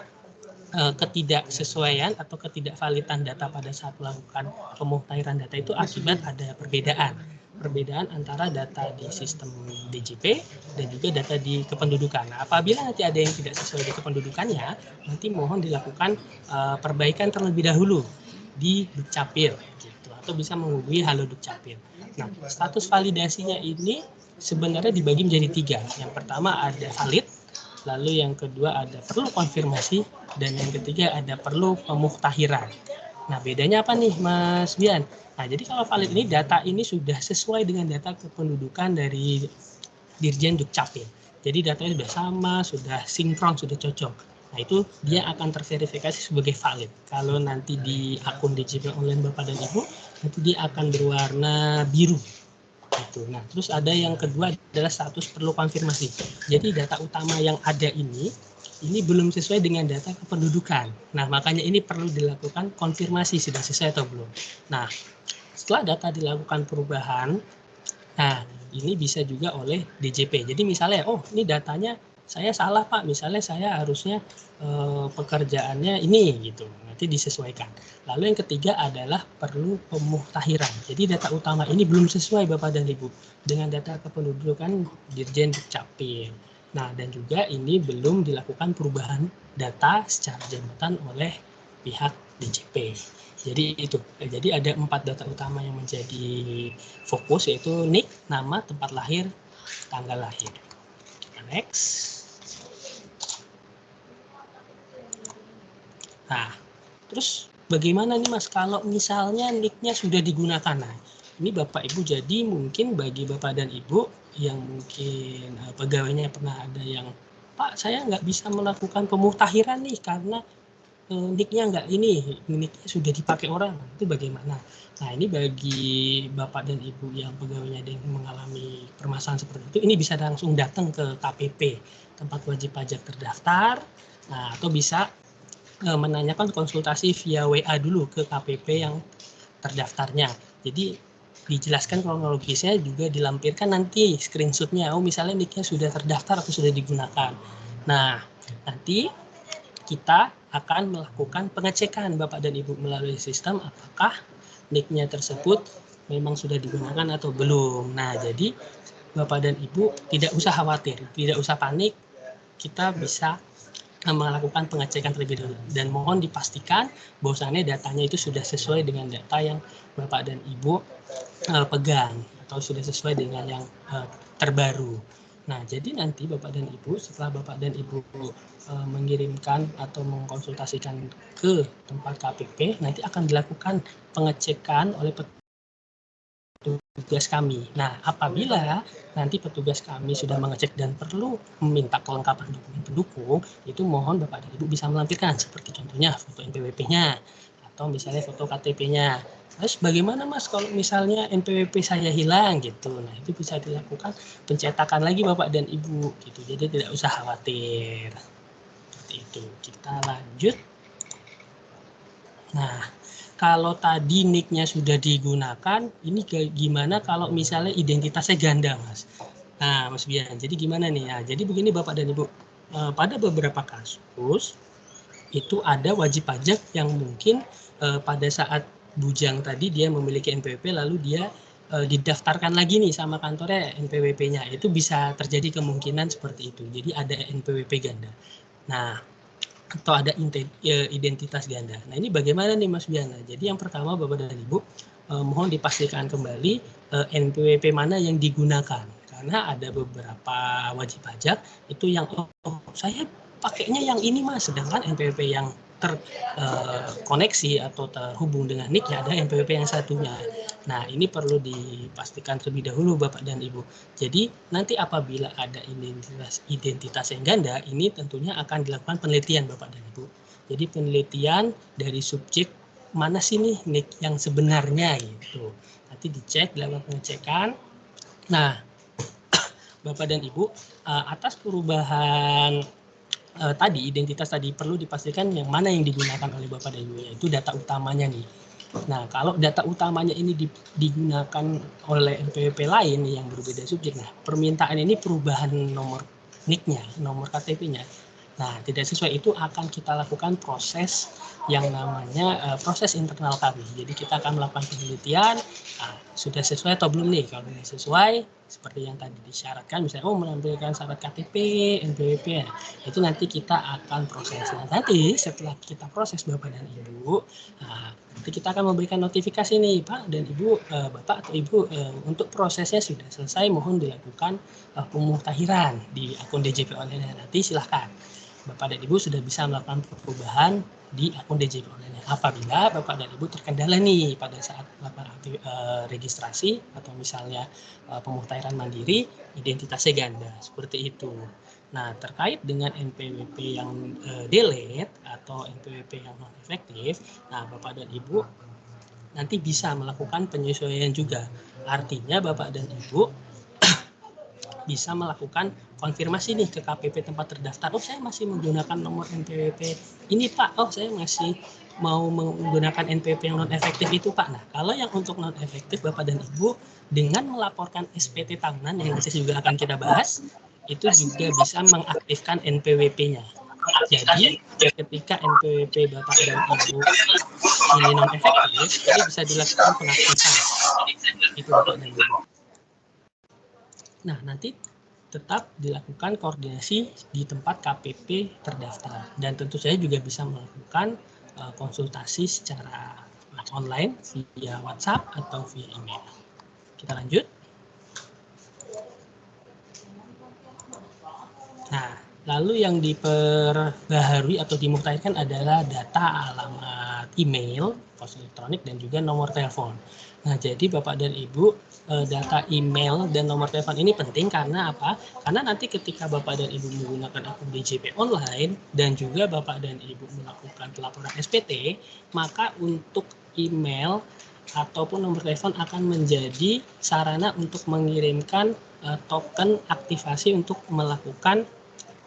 ketidaksesuaian atau ketidakvalidan data pada saat melakukan pemutahiran data itu akibat ada perbedaan antara data di sistem DJP dan juga data di kependudukan. Nah, apabila nanti ada yang tidak sesuai di kependudukannya, nanti mohon dilakukan perbaikan terlebih dahulu di Dukcapil gitu, atau bisa menghubungi Halo Dukcapil. Nah, status validasinya ini sebenarnya dibagi menjadi 3. Yang pertama ada valid, lalu yang kedua ada perlu konfirmasi, dan yang ketiga ada perlu pemuktahiran. Nah, bedanya apa nih Mas Bian? Nah, jadi kalau valid ini data ini sudah sesuai dengan data kependudukan dari Dirjen Dukcapil. Jadi datanya sudah sama, sudah sinkron, sudah cocok. Nah, itu dia akan terverifikasi sebagai valid. Kalau nanti di akun DJP online Bapak dan Ibu, nanti dia akan berwarna biru. Gitu. Nah, terus ada yang kedua adalah status perlu konfirmasi. Jadi data utama yang ada ini belum sesuai dengan data kependudukan. Nah, makanya ini perlu dilakukan konfirmasi sudah sesuai atau belum. Nah, setelah data dilakukan perubahan, nah ini bisa juga oleh DJP. Jadi misalnya, oh ini datanya saya salah Pak, misalnya saya harusnya pekerjaannya ini gitu, nanti disesuaikan. Lalu yang ketiga adalah perlu pemuktahiran. Jadi data utama ini belum sesuai Bapak dan Ibu dengan data kependudukan Dirjen Dukcapil. Nah, dan juga ini belum dilakukan perubahan data secara jabatan oleh pihak DJP. Jadi itu. Jadi ada 4 data utama yang menjadi fokus, yaitu NIK, nama, tempat lahir, tanggal lahir. Next. Nah, terus bagaimana nih Mas kalau misalnya NIK-nya sudah digunakan? Nah, ini Bapak Ibu, jadi mungkin bagi Bapak dan Ibu yang mungkin pegawainya pernah ada yang, Pak saya nggak bisa melakukan pemuktahiran nih karena NIK-nya nggak ini, NIK-nya sudah dipakai orang, itu bagaimana? Nah, ini bagi Bapak dan Ibu yang pegawainya ada yang mengalami permasalahan seperti itu, ini bisa langsung datang ke KPP, tempat wajib pajak terdaftar, nah, atau bisa menanyakan konsultasi via WA dulu ke KPP yang terdaftarnya. Jadi dijelaskan kronologisnya, juga dilampirkan nanti screenshotnya, oh misalnya NIK-nya sudah terdaftar atau sudah digunakan. Nah, nanti kita akan melakukan pengecekan Bapak dan Ibu melalui sistem apakah NIK-nya tersebut memang sudah digunakan atau belum. Nah, jadi Bapak dan Ibu tidak usah khawatir, tidak usah panik, kita bisa melakukan pengecekan terlebih dahulu. Dan mohon dipastikan bahwasannya datanya itu sudah sesuai dengan data yang Bapak dan Ibu pegang, atau sudah sesuai dengan yang terbaru. Nah, jadi nanti Bapak dan Ibu, setelah Bapak dan Ibu mengirimkan atau mengkonsultasikan ke tempat KPP, nanti akan dilakukan pengecekan oleh petugas kami. Nah, apabila nanti petugas kami sudah mengecek dan perlu meminta kelengkapan dokumen pendukung, itu mohon Bapak dan Ibu bisa melampirkan, seperti contohnya foto NPWP-nya, atau misalnya foto KTP-nya. Terus bagaimana Mas kalau misalnya NPWP saya hilang gitu? Nah, itu bisa dilakukan pencetakan lagi Bapak dan Ibu gitu. Jadi tidak usah khawatir. Seperti itu. Kita lanjut. Nah, kalau tadi nick-nya sudah digunakan, ini gimana kalau misalnya identitasnya ganda, Mas? Nah, Mas Bian, jadi gimana nih? Nah, jadi begini Bapak dan Ibu, pada beberapa kasus itu ada wajib pajak yang mungkin pada saat bujang tadi dia memiliki NPWP lalu dia didaftarkan lagi nih sama kantornya NPWP-nya. Itu bisa terjadi kemungkinan seperti itu. Jadi ada NPWP ganda. Nah, atau ada identitas ganda. Nah, ini bagaimana nih Mas Biana? Jadi yang pertama Bapak dan Ibu mohon dipastikan kembali NPWP mana yang digunakan. Karena ada beberapa wajib pajak itu yang saya pakainya yang ini Mas, sedangkan NPWP yang terkoneksi atau terhubung dengan NIK ya ada NPWP yang satunya. Nah, ini perlu dipastikan terlebih dahulu Bapak dan Ibu. Jadi nanti apabila ada identitas yang ganda, ini tentunya akan dilakukan penelitian Bapak dan Ibu. Jadi penelitian dari subjek mana sih nih NIK yang sebenarnya gitu. Nanti dicek, dilakukan pengecekan. Nah, Bapak dan Ibu, atas perubahan tadi identitas tadi perlu dipastikan yang mana yang digunakan oleh Bapak dan Ibu, yaitu data utamanya nih. Nah, kalau data utamanya ini digunakan oleh NPWP lain yang berbeda subjek, nah permintaan ini perubahan nomor NIK-nya, nomor KTP-nya. Nah, tidak sesuai itu akan kita lakukan proses yang namanya proses internal kami. Jadi kita akan melakukan penelitian, sudah sesuai atau belum nih. Kalau sesuai, seperti yang tadi disyaratkan, misalnya menampilkan syarat KTP, NPWP, itu nanti kita akan proses. Nah, nanti setelah kita proses Bapak dan Ibu, nanti kita akan memberikan notifikasi nih Pak dan Ibu, Bapak atau Ibu, untuk prosesnya sudah selesai, mohon dilakukan pemutahiran di akun DJP online. Nanti silahkan Bapak dan Ibu sudah bisa melakukan perubahan di akun DJP online. Apabila Bapak dan Ibu terkendala nih pada saat melakukan registrasi atau misalnya pemutahiran mandiri, identitasnya ganda, seperti itu. Nah, terkait dengan NPWP yang delete atau NPWP yang non efektif, nah Bapak dan Ibu nanti bisa melakukan penyesuaian juga. Artinya Bapak dan Ibu bisa melakukan konfirmasi nih ke KPP tempat terdaftar. Oh, saya masih menggunakan nomor NPWP ini Pak. Oh, saya masih mau menggunakan NPWP yang non efektif itu Pak. Nah, kalau yang untuk non efektif Bapak dan Ibu dengan melaporkan SPT tahunan yang nanti juga akan kita bahas, itu juga bisa mengaktifkan NPWP-nya. Jadi ketika NPWP Bapak dan Ibu ini non efektif, ini bisa dilakukan pengaktifan. Itu Bapak dan Ibu. Nah, nanti tetap dilakukan koordinasi di tempat KPP terdaftar. Dan tentu saja juga bisa melakukan konsultasi secara online via WhatsApp atau via email. Kita lanjut. Nah, lalu yang diperbaharui atau dimutakhirkan adalah data alamat email, pos elektronik, dan juga nomor telepon. Nah, jadi Bapak dan Ibu, data email dan nomor telepon ini penting karena apa? Karena nanti ketika Bapak dan Ibu menggunakan akun DJP online dan juga Bapak dan Ibu melakukan pelaporan SPT, maka untuk email ataupun nomor telepon akan menjadi sarana untuk mengirimkan token aktivasi untuk melakukan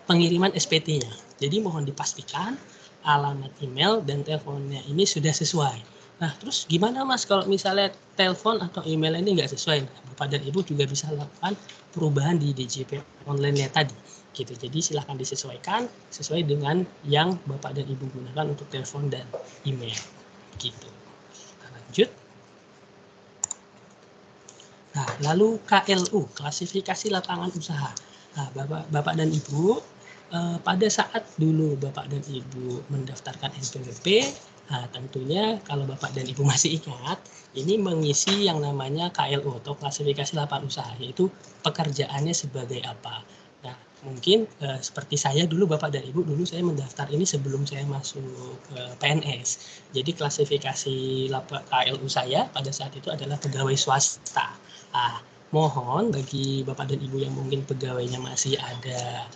pengiriman SPT-nya. Jadi mohon dipastikan alamat email dan teleponnya ini sudah sesuai. Nah, terus gimana Mas kalau misalnya telepon atau email ini nggak sesuai? Bapak dan Ibu juga bisa lakukan perubahan di DJP online-nya tadi. Gitu. Jadi silahkan disesuaikan sesuai dengan yang Bapak dan Ibu gunakan untuk telepon dan email. Gitu. Kita lanjut. Nah, lalu KLU, klasifikasi lapangan usaha. Nah, Bapak dan Ibu, pada saat dulu Bapak dan Ibu mendaftarkan NPWP, Nah, tentunya kalau Bapak dan Ibu masih ingat, ini mengisi yang namanya KLU atau klasifikasi lapangan usaha, yaitu pekerjaannya sebagai apa. Nah, mungkin seperti saya dulu, Bapak dan Ibu, dulu saya mendaftar ini sebelum saya masuk PNS. Jadi klasifikasi KLU saya pada saat itu adalah pegawai swasta. Nah, mohon bagi Bapak dan Ibu yang mungkin pegawainya masih ada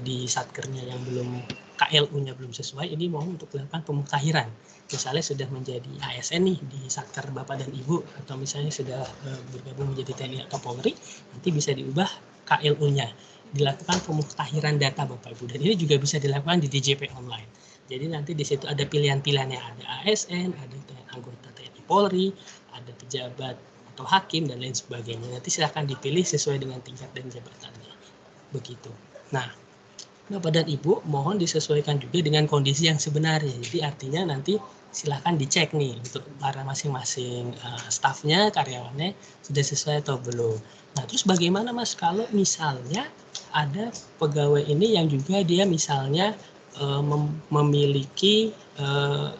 di satkernya yang belum KLU-nya belum sesuai, ini mohon untuk dilakukan pemuktahiran. Misalnya sudah menjadi ASN nih di satker Bapak dan Ibu, atau misalnya sudah bergabung menjadi TNI atau Polri, nanti bisa diubah KLU-nya. Dilakukan pemuktahiran data Bapak Ibu, dan ini juga bisa dilakukan di DJP online. Jadi nanti di situ ada pilihan-pilihannya, ada ASN, ada anggota TNI Polri, ada pejabat atau hakim dan lain sebagainya. Nanti silakan dipilih sesuai dengan tingkat dan jabatannya. Begitu. Nah, Bapak dan Ibu mohon disesuaikan juga dengan kondisi yang sebenarnya. Jadi artinya nanti silahkan dicek nih untuk para masing-masing stafnya, karyawannya sudah sesuai atau belum. Nah, terus bagaimana Mas kalau misalnya ada pegawai ini yang juga dia misalnya memiliki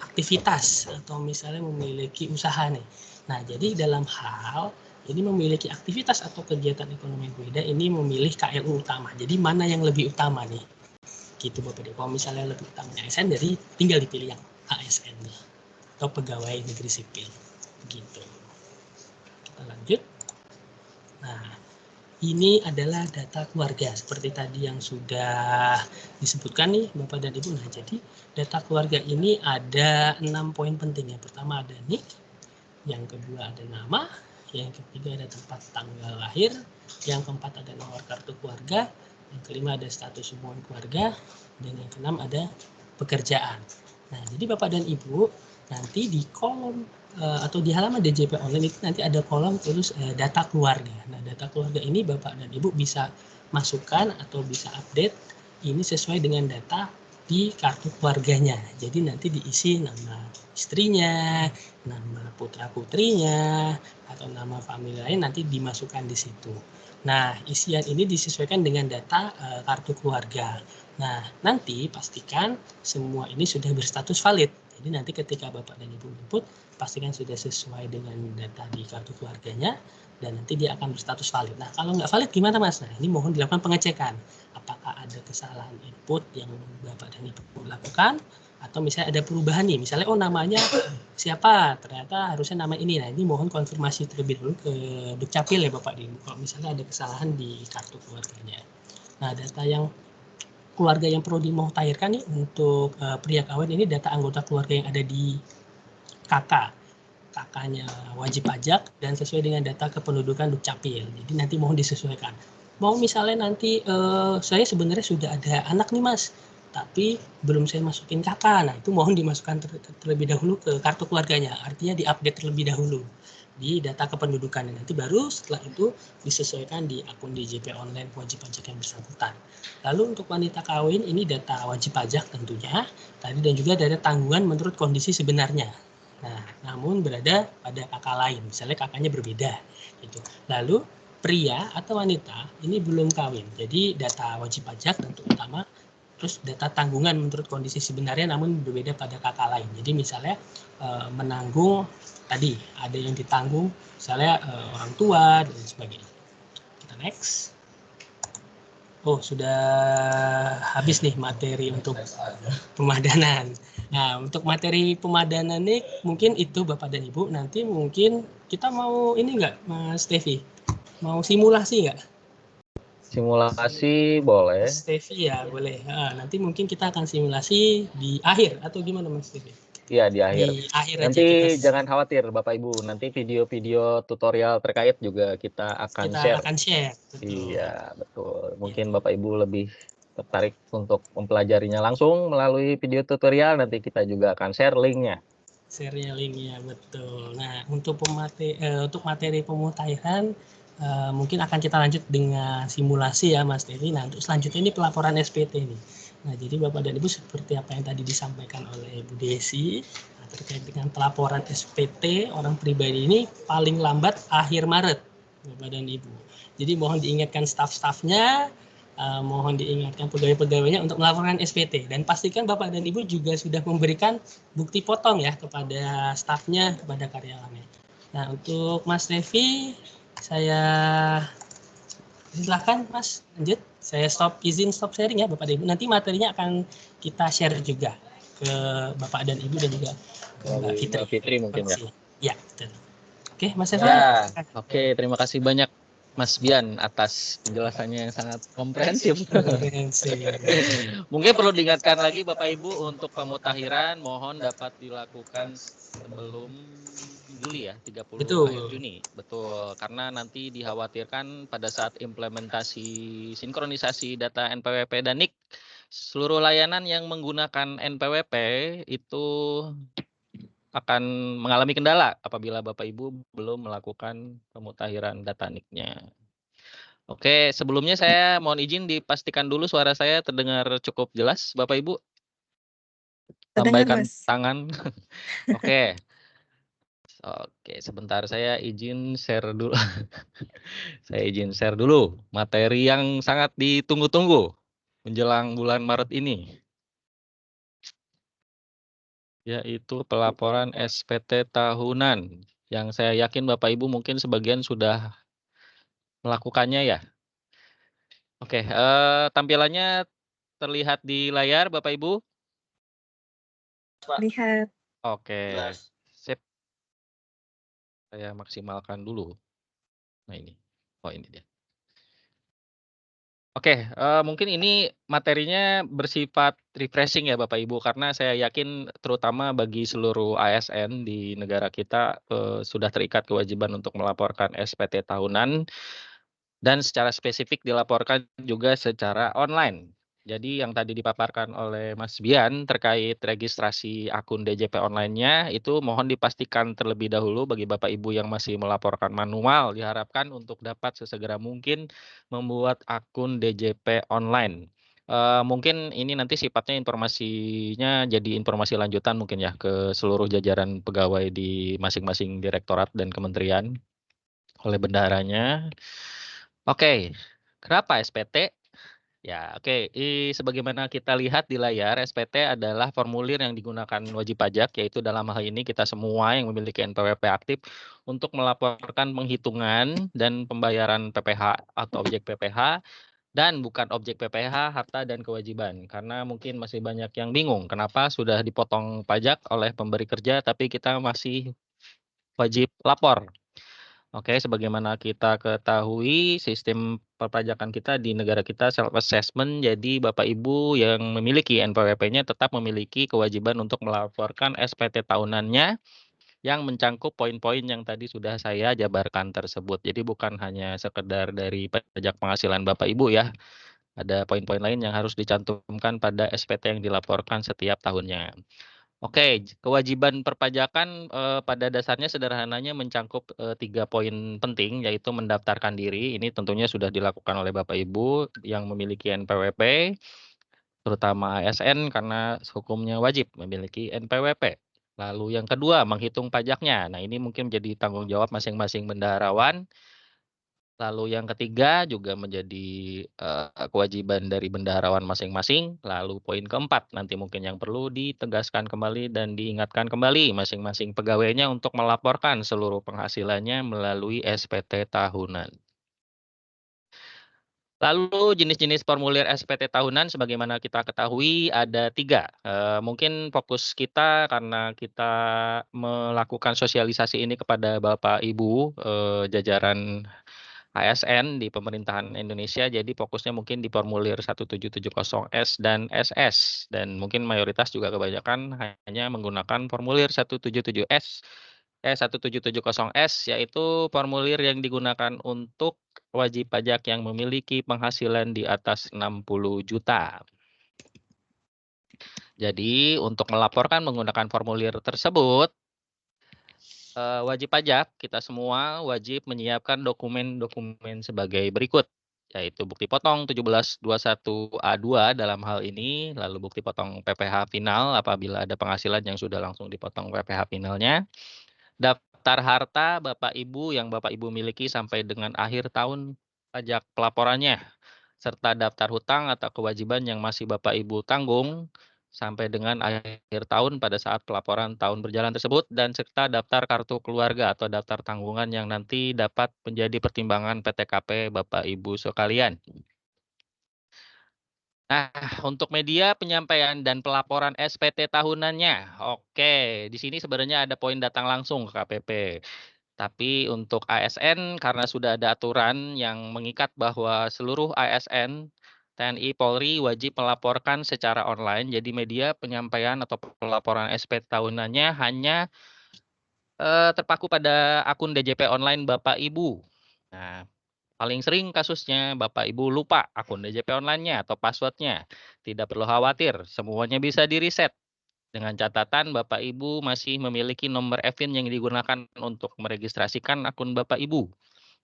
aktivitas atau misalnya memiliki usaha nih. Nah, jadi dalam hal ini memiliki aktivitas atau kegiatan ekonomi yang berbeda, ini memilih KLU utama. Jadi mana yang lebih utama nih? Gitu Bapak. Kalau misalnya lebih utamanya ASN, jadi tinggal dipilih yang ASN nih, atau pegawai negeri sipil. Gitu. Kita lanjut. Nah, ini adalah data keluarga seperti tadi yang sudah disebutkan nih Bapak dan Ibu. Nah, jadi data keluarga ini ada 6 poin penting. Yang pertama ada NIK, yang kedua ada nama, yang ketiga ada tempat tanggal lahir, yang keempat ada nomor kartu keluarga, yang kelima ada status hubungan keluarga, dan yang keenam ada pekerjaan. Nah, jadi Bapak dan Ibu nanti di kolom atau di halaman DJP online itu nanti ada kolom tulis data keluarga. Nah, data keluarga ini Bapak dan Ibu bisa masukkan atau bisa update ini sesuai dengan data di kartu keluarganya. Jadi nanti diisi nama istrinya, nama putra-putrinya, atau nama famili lain nanti dimasukkan di situ. Nah, isian ini disesuaikan dengan data kartu keluarga. Nah, nanti pastikan semua ini sudah berstatus valid. Jadi nanti ketika Bapak dan Ibu input, pastikan sudah sesuai dengan data di kartu keluarganya, dan nanti dia akan berstatus valid. Nah, kalau nggak valid gimana Mas? Nah, ini mohon dilakukan pengecekan. Apakah ada kesalahan input yang Bapak dan Ibu lakukan, atau misalnya ada perubahan nih, misalnya namanya siapa, ternyata harusnya nama ini. Nah, ini mohon konfirmasi terlebih dahulu ke Dukcapil ya Bapak dan Ibu, kalau misalnya ada kesalahan di kartu keluarganya. Nah, data yang keluarga yang perlu dimuktairkan nih untuk pria kawin ini data anggota keluarga yang ada di kakaknya wajib pajak dan sesuai dengan data kependudukan Dukcapil. Jadi nanti mohon disesuaikan. Mau misalnya nanti saya sebenarnya sudah ada anak nih Mas, tapi belum saya masukin kakak. Nah, itu mohon dimasukkan terlebih dahulu ke kartu keluarganya. Artinya diupdate terlebih dahulu di data kependudukan. Nanti baru setelah itu disesuaikan di akun DJP online wajib pajak yang bersangkutan. Lalu untuk wanita kawin ini data wajib pajak tentunya tadi, dan juga data tanggungan menurut kondisi sebenarnya. Nah, namun berada pada kakak lain, misalnya kakaknya berbeda gitu. Lalu pria atau wanita ini belum kawin, jadi data wajib pajak tentu utama. Terus data tanggungan menurut kondisi sebenarnya namun berbeda pada kakak lain. Jadi misalnya menanggung tadi ada yang ditanggung misalnya orang tua dan sebagainya. Kita next. Oh, sudah habis nih materi untuk pemadanan. Nah, untuk materi pemadanan nih mungkin itu Bapak dan Ibu. Nanti mungkin kita mau ini enggak Mas Tevi? Mau simulasi enggak? Simulasi boleh. Stevie ya, boleh. Nah, nanti mungkin kita akan simulasi di akhir atau gimana Mas Stevie? Iya, di akhir. Di akhir nanti aja kita jangan khawatir Bapak Ibu, nanti video-video tutorial terkait juga kita akan share. Betul. Iya, betul. Mungkin Bapak Ibu lebih tertarik untuk mempelajarinya langsung melalui video tutorial, nanti kita juga akan share linknya. Share linknya, betul. Nah, untuk materi pemutahiran mungkin akan kita lanjut dengan simulasi ya Mas Devi. Nah, untuk selanjutnya ini pelaporan SPT nih. Nah, jadi Bapak dan Ibu seperti apa yang tadi disampaikan oleh Bu Desi, terkait dengan pelaporan SPT orang pribadi ini paling lambat akhir Maret Bapak dan Ibu. Jadi mohon diingatkan staf-stafnya mohon diingatkan pegawai-pegawainya untuk melaporkan SPT dan pastikan Bapak dan Ibu juga sudah memberikan bukti potong ya kepada stafnya, kepada karyawannya. Nah, untuk Mas Revi, saya silakan Mas, lanjut. Saya izin stop sharing ya Bapak dan Ibu. Nanti materinya akan kita share juga ke Bapak dan Ibu dan juga ke Mbak Fitri. Mbak Fitri mungkin ya. Ya, betul. Oke, Mas Evan. Ya, oke, terima kasih banyak Mas Bian atas penjelasannya yang sangat komprehensif. Mungkin perlu diingatkan lagi Bapak Ibu untuk pemutakhiran mohon dapat dilakukan sebelum Juli ya, 30 Betul. akhir Juni. Betul, karena nanti dikhawatirkan pada saat implementasi sinkronisasi data NPWP dan NIK, seluruh layanan yang menggunakan NPWP itu akan mengalami kendala apabila Bapak Ibu belum melakukan pemutakhiran data NIK-nya. Oke, sebelumnya saya mohon izin dipastikan dulu suara saya terdengar cukup jelas, Bapak Ibu. Lambaikan tangan. Oke. Oke, sebentar saya izin share dulu. Saya izin share dulu materi yang sangat ditunggu-tunggu menjelang bulan Maret ini, yaitu pelaporan SPT tahunan yang saya yakin Bapak Ibu mungkin sebagian sudah melakukannya ya. Oke, tampilannya terlihat di layar Bapak Ibu? Lihat. Oke, sip. Saya maksimalkan dulu. Nah ini, oh ini dia. Oke, mungkin ini materinya bersifat refreshing ya Bapak Ibu, karena saya yakin terutama bagi seluruh ASN di negara kita sudah terikat kewajiban untuk melaporkan SPT tahunan dan secara spesifik dilaporkan juga secara online. Jadi yang tadi dipaparkan oleh Mas Bian terkait registrasi akun DJP online-nya itu mohon dipastikan terlebih dahulu bagi Bapak Ibu yang masih melaporkan manual diharapkan untuk dapat sesegera mungkin membuat akun DJP online. Mungkin ini nanti sifatnya informasinya jadi informasi lanjutan mungkin ya ke seluruh jajaran pegawai di masing-masing direktorat dan kementerian oleh bendaharanya. Oke, kenapa SPT? Ya, oke. Sebagaimana kita lihat di layar, SPT adalah formulir yang digunakan wajib pajak, yaitu dalam hal ini kita semua yang memiliki NPWP aktif untuk melaporkan penghitungan dan pembayaran PPH atau objek PPH dan bukan objek PPH, harta dan kewajiban. Karena mungkin masih banyak yang bingung kenapa sudah dipotong pajak oleh pemberi kerja tapi kita masih wajib lapor. Oke, sebagaimana kita ketahui sistem perpajakan kita di negara kita self assessment, jadi Bapak Ibu yang memiliki NPWP-nya tetap memiliki kewajiban untuk melaporkan SPT tahunannya yang mencangkup poin-poin yang tadi sudah saya jabarkan tersebut. Jadi bukan hanya sekedar dari pajak penghasilan Bapak Ibu ya. Ada poin-poin lain yang harus dicantumkan pada SPT yang dilaporkan setiap tahunnya. Oke, kewajiban perpajakan pada dasarnya sederhananya mencangkup 3 poin penting, yaitu mendaftarkan diri. Ini tentunya sudah dilakukan oleh Bapak Ibu yang memiliki NPWP, terutama ASN karena hukumnya wajib memiliki NPWP. Lalu yang kedua, menghitung pajaknya. Nah, ini mungkin menjadi tanggung jawab masing-masing bendaharawan. Lalu yang ketiga juga menjadi kewajiban dari bendaharawan masing-masing. Lalu poin keempat nanti mungkin yang perlu ditegaskan kembali dan diingatkan kembali masing-masing pegawainya untuk melaporkan seluruh penghasilannya melalui SPT tahunan. Lalu jenis-jenis formulir SPT tahunan sebagaimana kita ketahui ada 3. Mungkin fokus kita karena kita melakukan sosialisasi ini kepada Bapak Ibu jajaran ASN di pemerintahan Indonesia, jadi fokusnya mungkin di formulir 1770S dan SS, dan mungkin mayoritas juga kebanyakan hanya menggunakan formulir 1770S, yaitu formulir yang digunakan untuk wajib pajak yang memiliki penghasilan di atas 60 juta. Jadi untuk melaporkan menggunakan formulir tersebut, wajib pajak kita semua wajib menyiapkan dokumen-dokumen sebagai berikut, yaitu bukti potong 1721A2 dalam hal ini, lalu bukti potong PPH final apabila ada penghasilan yang sudah langsung dipotong PPH finalnya, daftar harta Bapak Ibu yang Bapak Ibu miliki sampai dengan akhir tahun pajak pelaporannya, serta daftar hutang atau kewajiban yang masih Bapak Ibu tanggung sampai dengan akhir tahun pada saat pelaporan tahun berjalan tersebut, dan serta daftar kartu keluarga atau daftar tanggungan yang nanti dapat menjadi pertimbangan PTKP Bapak Ibu sekalian. Nah, untuk media penyampaian dan pelaporan SPT tahunannya. Oke, di sini sebenarnya ada poin datang langsung ke KPP. Tapi untuk ASN karena sudah ada aturan yang mengikat bahwa seluruh ASN TNI Polri wajib melaporkan secara online. Jadi media penyampaian atau pelaporan SPT tahunannya hanya terpaku pada akun DJP online Bapak Ibu. Nah, paling sering kasusnya Bapak Ibu lupa akun DJP online-nya atau password-nya. Tidak perlu khawatir, semuanya bisa di-reset. Dengan catatan Bapak Ibu masih memiliki nomor EVIN yang digunakan untuk meregistrasikan akun Bapak Ibu.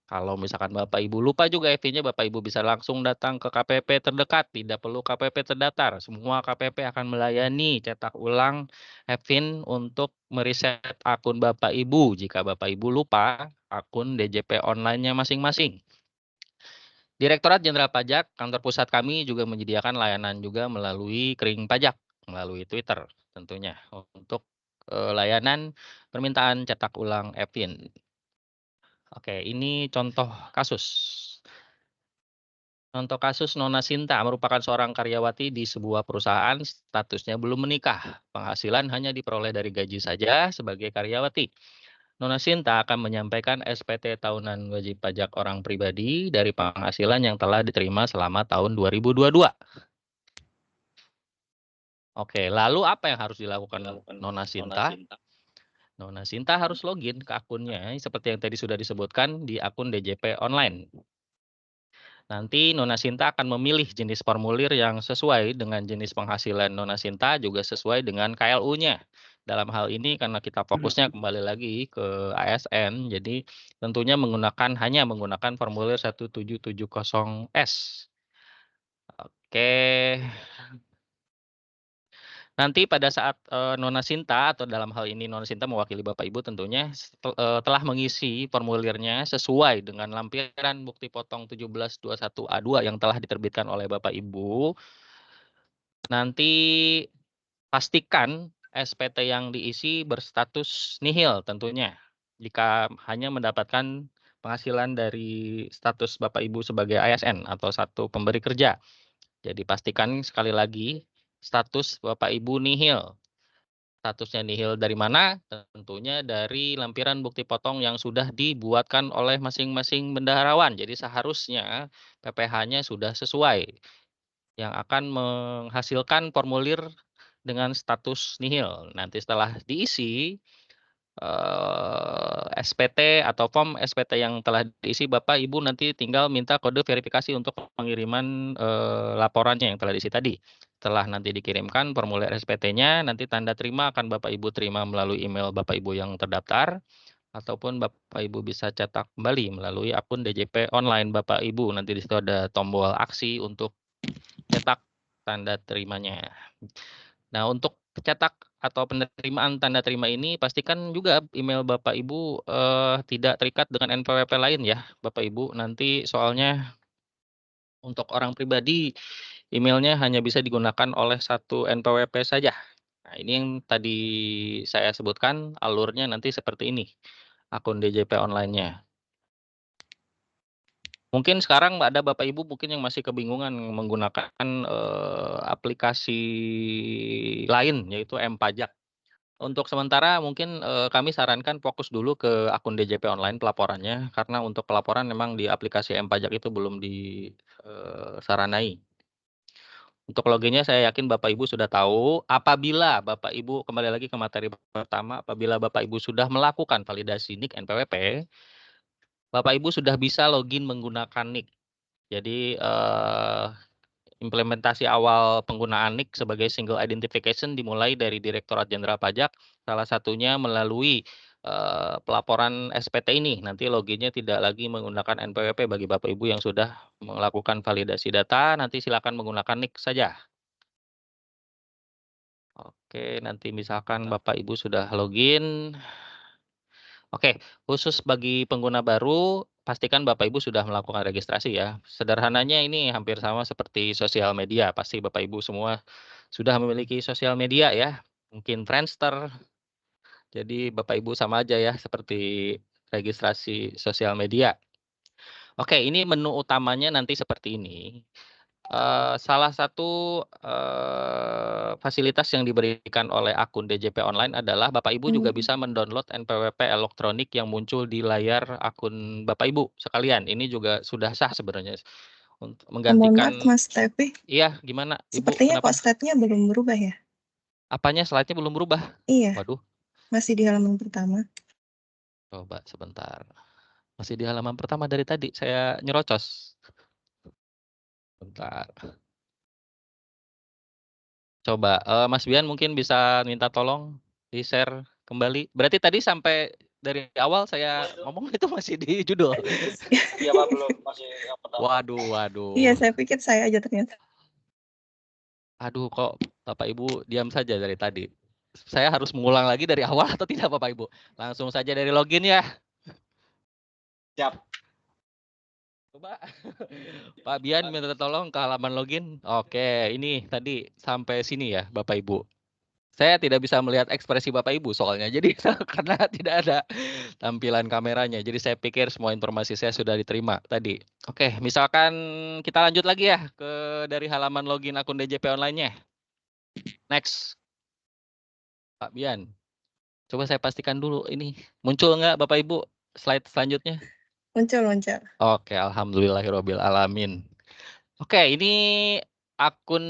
Kalau misalkan Bapak Ibu lupa juga EVIN-nya, Bapak Ibu bisa langsung datang ke KPP terdekat, tidak perlu KPP terdatar. Semua KPP akan melayani cetak ulang EVIN untuk mereset akun Bapak Ibu jika Bapak Ibu lupa akun DJP online-nya masing-masing. Direktorat Jenderal Pajak, kantor pusat kami juga menyediakan layanan juga melalui Kering Pajak, melalui Twitter tentunya, untuk layanan permintaan cetak ulang EVIN. Oke, ini contoh kasus. Contoh kasus Nona Sinta merupakan seorang karyawati di sebuah perusahaan, statusnya belum menikah. Penghasilan hanya diperoleh dari gaji saja sebagai karyawati. Nona Sinta akan menyampaikan SPT tahunan wajib pajak orang pribadi dari penghasilan yang telah diterima selama tahun 2022. Oke, lalu apa yang harus dilakukan Nona Sinta? Nona Sinta harus login ke akunnya seperti yang tadi sudah disebutkan di akun DJP online. Nanti Nona Sinta akan memilih jenis formulir yang sesuai dengan jenis penghasilan Nona Sinta, juga sesuai dengan KLU-nya. Dalam hal ini karena kita fokusnya kembali lagi ke ASN, jadi tentunya hanya menggunakan formulir 1770S. Oke. Nanti pada saat Nona Sinta atau dalam hal ini Nona Sinta mewakili Bapak Ibu tentunya telah mengisi formulirnya sesuai dengan lampiran bukti potong 1721A2 yang telah diterbitkan oleh Bapak Ibu. Nanti pastikan SPT yang diisi berstatus nihil tentunya. Jika hanya mendapatkan penghasilan dari status Bapak Ibu sebagai ASN atau satu pemberi kerja. Jadi pastikan sekali lagi status Bapak Ibu nihil. Statusnya nihil dari mana? Tentunya dari lampiran bukti potong yang sudah dibuatkan oleh masing-masing bendaharawan. Jadi seharusnya PPh-nya sudah sesuai. Yang akan menghasilkan formulir dengan status nihil. Nanti setelah diisi SPT atau form SPT yang telah diisi, Bapak Ibu nanti tinggal minta kode verifikasi untuk pengiriman laporannya yang telah diisi tadi. Setelah nanti dikirimkan formulir SPT-nya, nanti tanda terima akan Bapak Ibu terima melalui email Bapak Ibu yang terdaftar, ataupun Bapak Ibu bisa cetak kembali melalui akun DJP online Bapak Ibu. Nanti di situ ada tombol aksi untuk cetak tanda terimanya. Nah, untuk cetak atau penerimaan tanda terima ini pastikan juga email Bapak Ibu tidak terikat dengan NPWP lain ya, Bapak Ibu. Nanti soalnya untuk orang pribadi emailnya hanya bisa digunakan oleh satu NPWP saja. Nah, ini yang tadi saya sebutkan alurnya nanti seperti ini, akun DJP online-nya. Mungkin sekarang ada Bapak Ibu mungkin yang masih kebingungan menggunakan aplikasi lain yaitu M-Pajak. Untuk sementara mungkin kami sarankan fokus dulu ke akun DJP online pelaporannya, karena untuk pelaporan memang di aplikasi M-Pajak itu belum disaranai. Untuk loginnya saya yakin Bapak Ibu sudah tahu. Apabila Bapak Ibu, kembali lagi ke materi pertama, apabila Bapak Ibu sudah melakukan validasi NIK NPWP, Bapak Ibu sudah bisa login menggunakan NIK. Jadi implementasi awal penggunaan NIK sebagai single identification dimulai dari Direktorat Jenderal Pajak, salah satunya melalui pelaporan SPT ini. Nanti loginnya tidak lagi menggunakan NPWP bagi Bapak Ibu yang sudah melakukan validasi data, nanti silakan menggunakan NIK saja. Oke, nanti misalkan Bapak Ibu sudah login. Oke, khusus bagi pengguna baru, pastikan Bapak Ibu sudah melakukan registrasi ya. Sederhananya ini hampir sama seperti sosial media. Pasti Bapak Ibu semua sudah memiliki sosial media ya. Mungkin Friendster. Jadi Bapak Ibu sama aja ya seperti registrasi sosial media. Oke, ini menu utamanya nanti seperti ini. Salah satu, fasilitas yang diberikan oleh akun DJP Online adalah Bapak Ibu juga bisa mendownload NPWP elektronik yang muncul di layar akun Bapak Ibu sekalian. Ini juga sudah sah sebenarnya untuk Mohon menggantikan. maaf Mas Tepi, Iya, gimana Ibu? sepertinya Kenapa? kok slide-nya belum berubah ya? Apanya, slide-nya belum berubah? Iya, Waduh, masih di halaman pertama. coba sebentar. Masih di halaman pertama dari tadi, saya nyerocos. Bentar. Coba, Mas Bian mungkin bisa minta tolong di-share kembali. Berarti tadi sampai dari awal saya ngomong itu masih di judul? Iya Pak, belum, masih yang pertama. Waduh. Iya, saya pikir saya aja ternyata. Aduh, kok Bapak Ibu diam saja dari tadi? Saya harus mengulang lagi dari awal atau tidak Bapak Ibu? Langsung saja dari login ya. Siap. Coba. Pak Bian minta tolong ke halaman login. Oke, ini tadi sampai sini ya Bapak Ibu. Saya tidak bisa melihat ekspresi Bapak Ibu soalnya. Jadi karena tidak ada tampilan kameranya. Jadi saya pikir semua informasi saya sudah diterima tadi. Oke, misalkan kita lanjut lagi ya ke dari halaman login akun DJP online-nya. Next. Pak Bian. Coba saya pastikan dulu ini muncul nggak Bapak Ibu slide selanjutnya? Muncul. Oke, alhamdulillahirabbil alamin. Oke, ini akun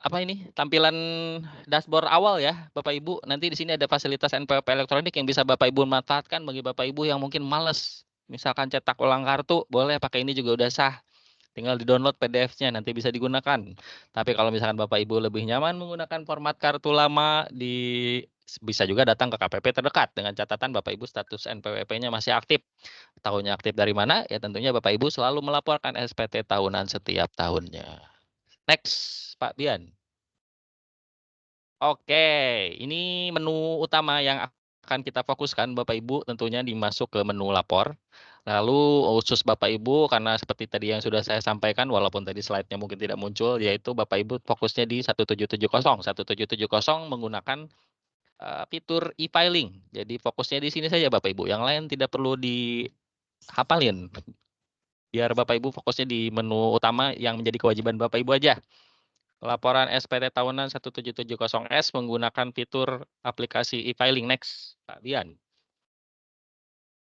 apa ini? Tampilan dashboard awal ya, Bapak Ibu. Nanti di sini ada fasilitas NPWP elektronik yang bisa Bapak Ibu manfaatkan bagi Bapak Ibu yang mungkin males. Misalkan cetak ulang kartu, boleh pakai ini juga udah sah. Tinggal di-download PDF-nya nanti bisa digunakan. Tapi kalau misalkan Bapak Ibu lebih nyaman menggunakan format kartu lama bisa juga datang ke KPP terdekat dengan catatan Bapak Ibu status NPWP-nya masih aktif. Tahunnya aktif dari mana? Ya tentunya Bapak Ibu selalu melaporkan SPT tahunan setiap tahunnya. Next, Pak Bian. Oke, ini menu utama yang akan kita fokuskan Bapak Ibu tentunya dimasuk ke menu lapor. Lalu khusus Bapak Ibu karena seperti tadi yang sudah saya sampaikan walaupun tadi slide-nya mungkin tidak muncul yaitu Bapak Ibu fokusnya di 1770. 1770 menggunakan fitur e-filing. Jadi fokusnya di sini saja Bapak Ibu. Yang lain tidak perlu dihafalin. Biar Bapak Ibu fokusnya di menu utama yang menjadi kewajiban Bapak Ibu aja. Laporan SPT tahunan 1770S menggunakan fitur aplikasi e-filing. Next, Pak Bian.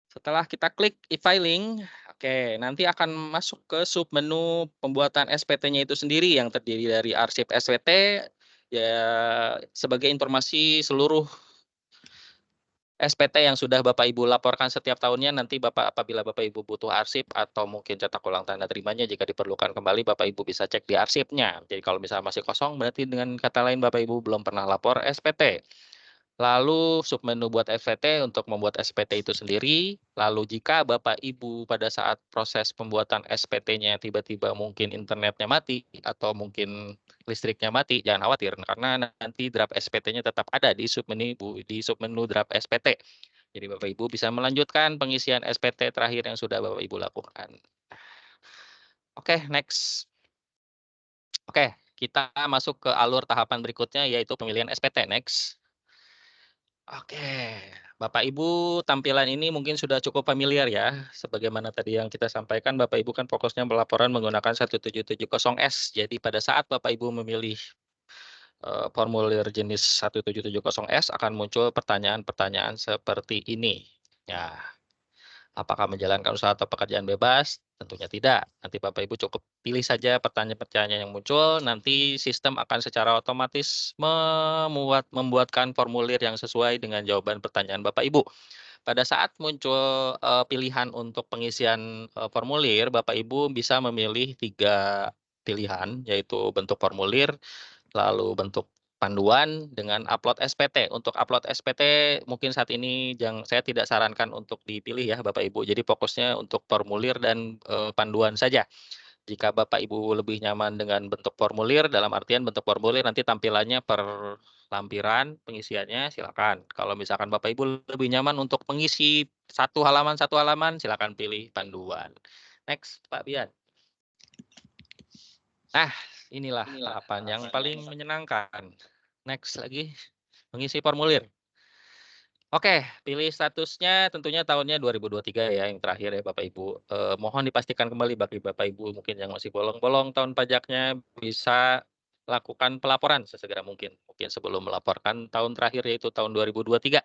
Setelah kita klik e-filing, oke, nanti akan masuk ke submenu pembuatan SPT-nya itu sendiri yang terdiri dari arsip SPT, ya sebagai informasi seluruh SPT yang sudah Bapak Ibu laporkan setiap tahunnya nanti apabila Bapak Ibu butuh arsip atau mungkin cetak ulang tanda terimanya jika diperlukan kembali Bapak Ibu bisa cek di arsipnya. Jadi kalau misalnya masih kosong berarti dengan kata lain Bapak Ibu belum pernah lapor SPT. Lalu submenu buat SPT untuk membuat SPT itu sendiri. Lalu jika Bapak Ibu pada saat proses pembuatan SPT-nya tiba-tiba mungkin internetnya mati atau mungkin listriknya mati, jangan khawatir karena nanti draft SPT-nya tetap ada di submenu draft SPT. Jadi Bapak Ibu bisa melanjutkan pengisian SPT terakhir yang sudah Bapak Ibu lakukan. Oke, next. Oke, kita masuk ke alur tahapan berikutnya yaitu pemilihan SPT. Next. Oke, Bapak Ibu tampilan ini mungkin sudah cukup familiar ya. Sebagaimana tadi yang kita sampaikan, Bapak Ibu kan fokusnya pelaporan menggunakan 1770S. Jadi pada saat Bapak Ibu memilih formulir jenis 1770S akan muncul pertanyaan-pertanyaan seperti ini. Ya, apakah menjalankan usaha atau pekerjaan bebas? Tentunya tidak. Nanti Bapak Ibu cukup pilih saja pertanyaan-pertanyaan yang muncul. Nanti sistem akan secara otomatis membuatkan formulir yang sesuai dengan jawaban pertanyaan Bapak Ibu. Pada saat muncul pilihan untuk pengisian formulir, Bapak Ibu bisa memilih 3 pilihan, yaitu bentuk formulir, lalu bentuk panduan dengan upload SPT. Untuk upload SPT mungkin saat ini saya tidak sarankan untuk dipilih ya Bapak Ibu. Jadi fokusnya untuk formulir dan panduan saja. Jika Bapak Ibu lebih nyaman dengan bentuk formulir, dalam artian bentuk formulir nanti tampilannya per lampiran pengisiannya silakan. Kalau misalkan Bapak Ibu lebih nyaman untuk mengisi satu halaman, silakan pilih panduan. Next, Pak Bian. Nah, inilah tahapan yang paling menyenangkan. Next lagi, mengisi formulir. Oke, pilih statusnya tentunya tahunnya 2023 ya, yang terakhir ya Bapak Ibu. Mohon dipastikan kembali bagi Bapak Ibu mungkin yang masih bolong-bolong tahun pajaknya bisa lakukan pelaporan sesegera mungkin. Mungkin sebelum melaporkan tahun terakhir yaitu tahun 2023.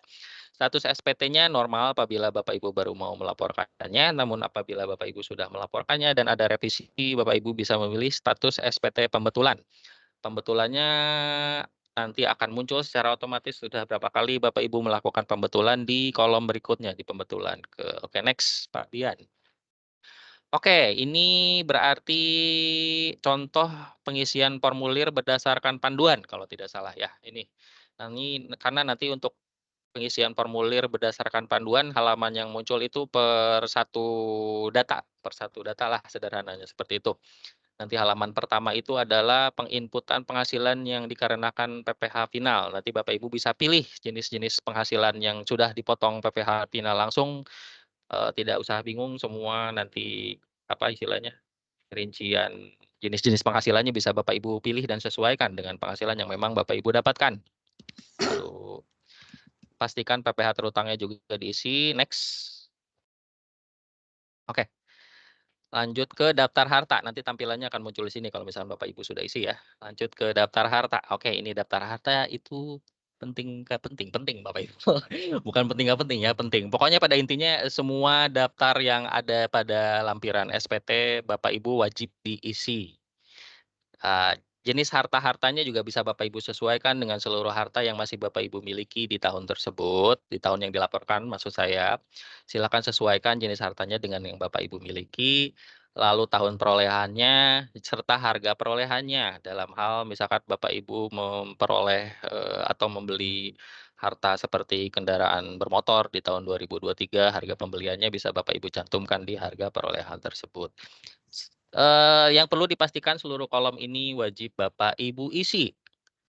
Status SPT-nya normal apabila Bapak Ibu baru mau melaporkannya, namun apabila Bapak Ibu sudah melaporkannya dan ada revisi, Bapak Ibu bisa memilih status SPT pembetulan. Pembetulannya nanti akan muncul secara otomatis sudah berapa kali Bapak Ibu melakukan pembetulan di kolom berikutnya di pembetulan ke. Oke, next Pak Dian. Oke, ini berarti contoh pengisian formulir berdasarkan panduan kalau tidak salah ya. Ini karena nanti untuk pengisian formulir berdasarkan panduan halaman yang muncul itu per satu data lah sederhananya seperti itu. Nanti halaman pertama itu adalah penginputan penghasilan yang dikarenakan PPh final. Nanti Bapak Ibu bisa pilih jenis-jenis penghasilan yang sudah dipotong PPh final langsung. Tidak usah bingung semua nanti apa istilahnya rincian jenis-jenis penghasilannya bisa Bapak Ibu pilih dan sesuaikan dengan penghasilan yang memang Bapak Ibu dapatkan. Lalu pastikan PPh terutangnya juga diisi. Next. Oke. Lanjut ke daftar harta. Nanti tampilannya akan muncul di sini kalau misalnya Bapak Ibu sudah isi ya. Lanjut ke daftar harta. Oke, ini daftar harta itu penting nggak penting? Penting Bapak Ibu. Bukan penting nggak penting ya, penting. Pokoknya pada intinya semua daftar yang ada pada lampiran SPT Bapak Ibu wajib diisi. Jenis harta-hartanya juga bisa Bapak Ibu sesuaikan dengan seluruh harta yang masih Bapak Ibu miliki di tahun tersebut, di tahun yang dilaporkan maksud saya. Silakan sesuaikan jenis hartanya dengan yang Bapak Ibu miliki, lalu tahun perolehannya, serta harga perolehannya. Dalam hal misalkan Bapak Ibu memperoleh atau membeli harta seperti kendaraan bermotor di tahun 2023, harga pembeliannya bisa Bapak Ibu cantumkan di harga perolehan tersebut. Yang perlu dipastikan seluruh kolom ini wajib Bapak Ibu isi.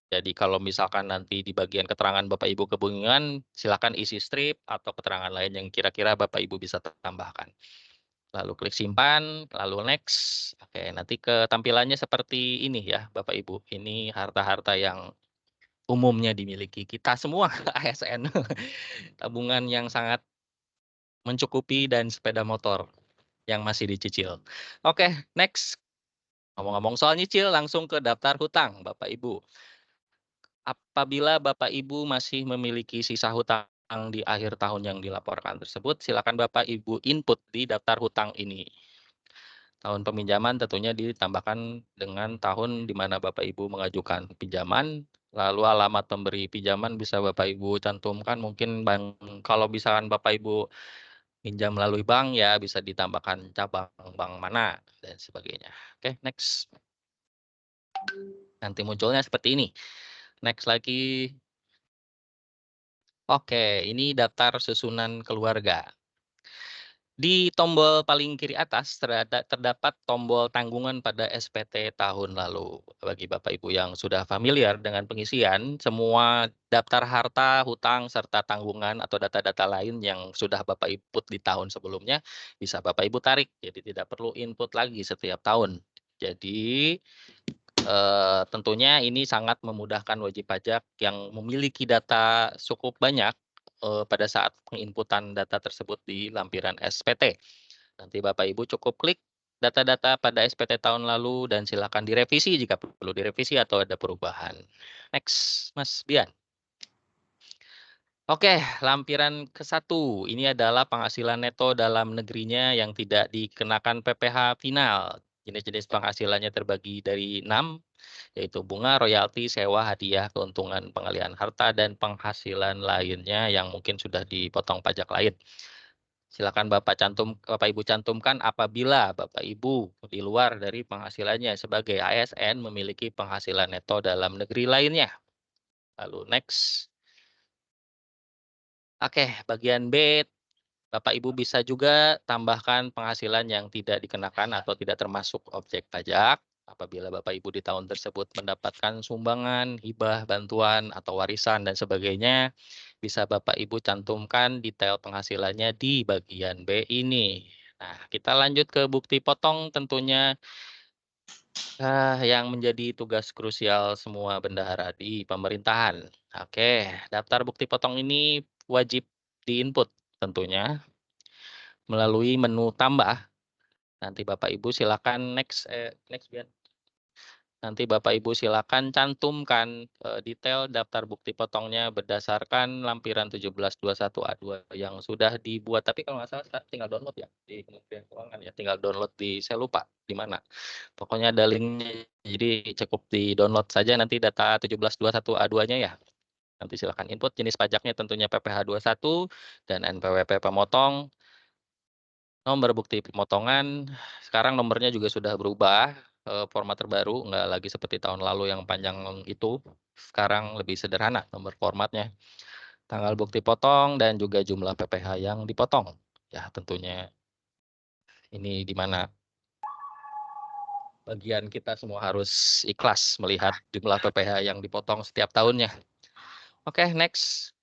Jadi kalau misalkan nanti di bagian keterangan Bapak Ibu kebingungan, silakan isi strip atau keterangan lain yang kira-kira Bapak Ibu bisa tambahkan. Lalu klik simpan, lalu next. Oke, nanti ke tampilannya seperti ini ya Bapak Ibu. Ini harta-harta yang umumnya dimiliki kita semua ASN. Tabungan yang sangat mencukupi dan sepeda motor yang masih dicicil. Oke, next. Ngomong-ngomong soal nyicil, langsung ke daftar hutang, Bapak Ibu. Apabila Bapak Ibu masih memiliki sisa hutang di akhir tahun yang dilaporkan tersebut, silakan Bapak Ibu input di daftar hutang ini. Tahun peminjaman tentunya ditambahkan dengan tahun di mana Bapak Ibu mengajukan pinjaman, lalu alamat pemberi pinjaman bisa Bapak Ibu cantumkan, mungkin kalau misalkan Bapak Ibu pinjam melalui bank ya bisa ditambahkan cabang bank mana dan sebagainya. Oke, next. Nanti munculnya seperti ini. Next lagi. Oke, ini daftar susunan keluarga. Di tombol paling kiri atas terdapat tombol tanggungan pada SPT tahun lalu. Bagi Bapak Ibu yang sudah familiar dengan pengisian, semua daftar harta, hutang, serta tanggungan atau data-data lain yang sudah Bapak input di tahun sebelumnya, bisa Bapak Ibu tarik. Jadi tidak perlu input lagi setiap tahun. Jadi tentunya ini sangat memudahkan wajib pajak yang memiliki data cukup banyak pada saat penginputan data tersebut di lampiran SPT. Nanti Bapak Ibu cukup klik data-data pada SPT tahun lalu dan silakan direvisi jika perlu direvisi atau ada perubahan. Next, Mas Bian. Oke, lampiran ke-1. Ini adalah penghasilan neto dalam negerinya yang tidak dikenakan PPh final. Jenis-jenis penghasilannya terbagi dari 6, yaitu bunga, royalti, sewa, hadiah, keuntungan pengalihan harta, dan penghasilan lainnya yang mungkin sudah dipotong pajak lain. Silakan Bapak Ibu cantumkan apabila Bapak Ibu di luar dari penghasilannya sebagai ASN memiliki penghasilan neto dalam negeri lainnya. Lalu next. Oke, bagian B, Bapak Ibu bisa juga tambahkan penghasilan yang tidak dikenakan atau tidak termasuk objek pajak. Apabila Bapak Ibu di tahun tersebut mendapatkan sumbangan, hibah, bantuan, atau warisan dan sebagainya, bisa Bapak Ibu cantumkan detail penghasilannya di bagian B ini. Nah, kita lanjut ke bukti potong tentunya yang menjadi tugas krusial semua bendahara di pemerintahan. Oke, daftar bukti potong ini wajib diinput tentunya melalui menu tambah. Nanti Bapak Ibu silakan next Bian. Nanti Bapak Ibu silakan cantumkan detail daftar bukti potongnya berdasarkan lampiran 1721A2 yang sudah dibuat. Tapi kalau nggak salah tinggal download ya di Kementerian Keuangan ya, tinggal download saya lupa di mana. Pokoknya ada linknya, jadi cukup di download saja nanti data 1721A2-nya ya. Nanti silakan input jenis pajaknya tentunya PPh 21 dan NPWP pemotong. Nomor bukti pemotongan, sekarang nomornya juga sudah berubah, format terbaru, nggak lagi seperti tahun lalu yang panjang itu. Sekarang lebih sederhana nomor formatnya. Tanggal bukti potong dan juga jumlah PPh yang dipotong. Ya tentunya ini di mana bagian kita semua harus ikhlas melihat jumlah PPh yang dipotong setiap tahunnya. Oke, next.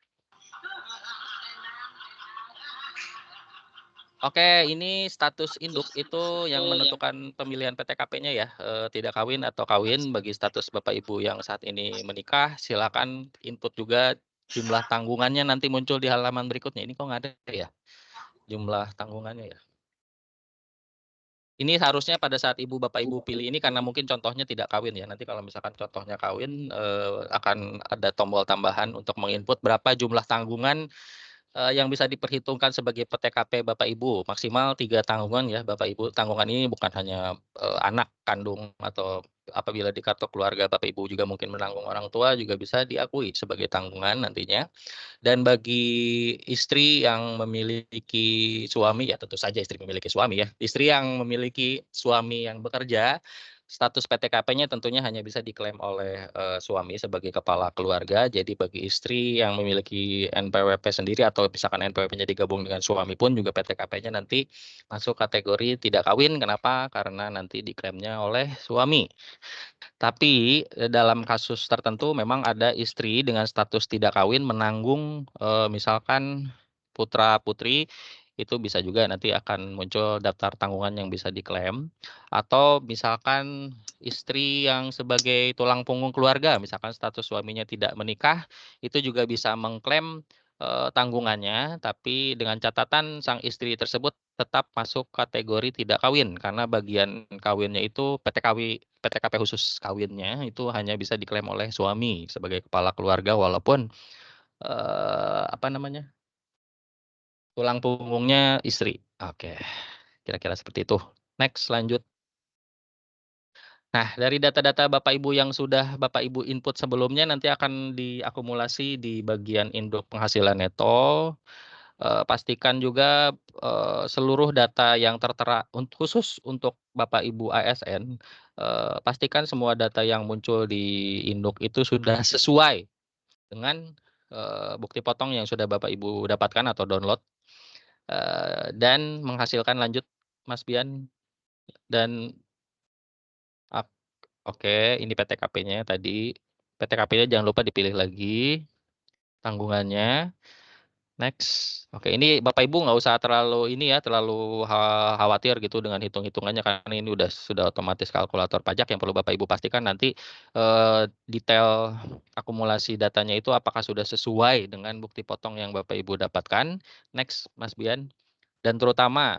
Oke, ini status induk itu yang menentukan pemilihan PTKP-nya ya, tidak kawin atau kawin. Bagi status Bapak Ibu yang saat ini menikah, silakan input juga jumlah tanggungannya nanti muncul di halaman berikutnya. Ini kok nggak ada ya, jumlah tanggungannya ya. Ini harusnya pada saat Bapak Ibu pilih ini karena mungkin contohnya tidak kawin ya. Nanti kalau misalkan contohnya kawin, akan ada tombol tambahan untuk menginput berapa jumlah tanggungan yang bisa diperhitungkan sebagai PTKP Bapak Ibu, maksimal 3 tanggungan ya Bapak Ibu. Tanggungan ini bukan hanya anak kandung atau apabila di kartu keluarga Bapak Ibu juga mungkin menanggung orang tua juga bisa diakui sebagai tanggungan nantinya. Dan bagi istri yang memiliki suami, ya tentu saja istri memiliki suami ya. Istri yang memiliki suami yang bekerja, status PTKP-nya tentunya hanya bisa diklaim oleh suami sebagai kepala keluarga. Jadi bagi istri yang memiliki NPWP sendiri atau misalkan NPWP-nya digabung dengan suami pun juga PTKP-nya nanti masuk kategori tidak kawin. Kenapa? Karena nanti diklaimnya oleh suami. Tapi dalam kasus tertentu memang ada istri dengan status tidak kawin menanggung misalkan putra-putri, itu bisa juga nanti akan muncul daftar tanggungan yang bisa diklaim. Atau misalkan istri yang sebagai tulang punggung keluarga, misalkan status suaminya tidak menikah, itu juga bisa mengklaim tanggungannya, tapi dengan catatan sang istri tersebut tetap masuk kategori tidak kawin karena bagian kawinnya itu PTKP khusus kawinnya itu hanya bisa diklaim oleh suami sebagai kepala keluarga walaupun apa namanya? Tulang punggungnya istri. Oke. Kira-kira seperti itu. Next, lanjut. Nah, dari data-data Bapak Ibu yang sudah Bapak Ibu input sebelumnya nanti akan diakumulasi di bagian induk penghasilan neto. Pastikan juga seluruh data yang tertera khusus untuk Bapak Ibu ASN, pastikan semua data yang muncul di induk itu sudah sesuai dengan bukti potong yang sudah Bapak Ibu dapatkan atau download, dan menghasilkan lanjut Mas Bian dan oke, ini PTKP-nya tadi. PTKP-nya jangan lupa dipilih lagi tanggungannya. Next. Oke, ini Bapak Ibu nggak usah terlalu ini ya, terlalu khawatir gitu dengan hitung-hitungannya karena ini sudah otomatis kalkulator pajak. Yang perlu Bapak Ibu pastikan nanti detail akumulasi datanya itu apakah sudah sesuai dengan bukti potong yang Bapak Ibu dapatkan. Next, Mas Bian. Dan terutama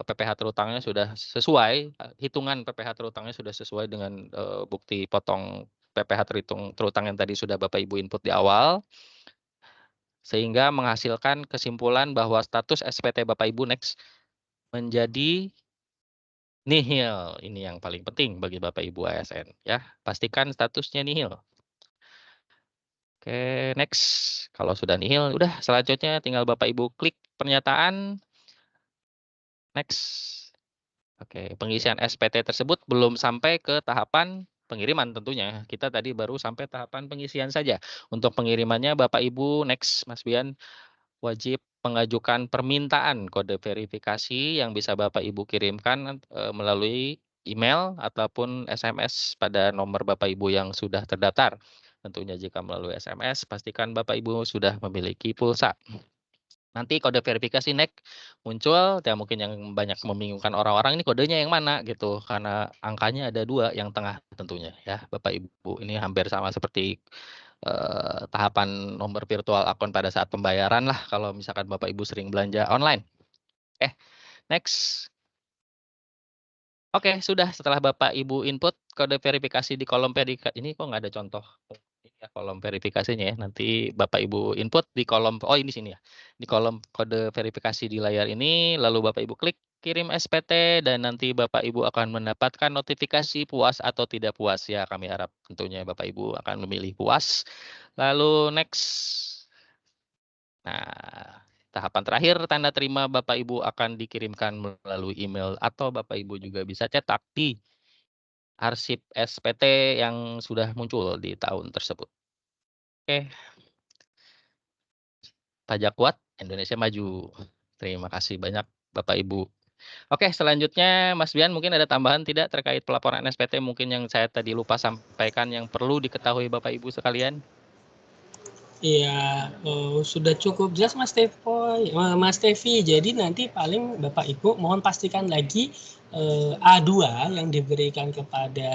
PPh terutangnya sudah sesuai, hitungan PPh terutangnya sudah sesuai dengan bukti potong PPh terutang yang tadi sudah Bapak Ibu input di awal. Sehingga menghasilkan kesimpulan bahwa status SPT Bapak Ibu next menjadi nihil. Ini yang paling penting bagi Bapak Ibu ASN ya. Pastikan statusnya nihil. Oke, next. Kalau sudah nihil, udah selanjutnya tinggal Bapak Ibu klik pernyataan. Next. Oke, pengisian SPT tersebut belum sampai ke tahapan pengiriman tentunya. Kita tadi baru sampai tahapan pengisian saja. Untuk pengirimannya Bapak Ibu next Mas Bian wajib mengajukan permintaan kode verifikasi yang bisa Bapak Ibu kirimkan melalui email ataupun SMS pada nomor Bapak Ibu yang sudah terdaftar. Tentunya jika melalui SMS, pastikan Bapak Ibu sudah memiliki pulsa. Nanti kode verifikasi NEK muncul, ya mungkin yang banyak membingungkan orang-orang ini kodenya yang mana gitu, karena angkanya ada 2 yang tengah tentunya ya Bapak Ibu. Ini hampir sama seperti tahapan nomor virtual akun pada saat pembayaran lah kalau misalkan Bapak Ibu sering belanja online. Next. Oke, sudah setelah Bapak Ibu input kode verifikasi di kolom verifikasi, ini kok nggak ada contoh ya, kolom verifikasinya ya. Nanti Bapak Ibu input di kolom, oh ini sini ya, di kolom kode verifikasi di layar ini, lalu Bapak Ibu klik kirim SPT dan nanti Bapak Ibu akan mendapatkan notifikasi puas atau tidak puas ya. Kami harap tentunya Bapak Ibu akan memilih puas. Lalu next. Nah, tahapan terakhir tanda terima Bapak Ibu akan dikirimkan melalui email atau Bapak Ibu juga bisa cetak di arsip SPT yang sudah muncul di tahun tersebut. Oke. Pajak kuat, Indonesia maju. Terima kasih banyak Bapak Ibu. Oke, selanjutnya Mas Bian mungkin ada tambahan tidak terkait pelaporan SPT mungkin yang saya tadi lupa sampaikan yang perlu diketahui Bapak Ibu sekalian? Iya, sudah cukup jelas Mas Tevi. Jadi nanti paling Bapak Ibu mohon pastikan lagi A2 yang diberikan kepada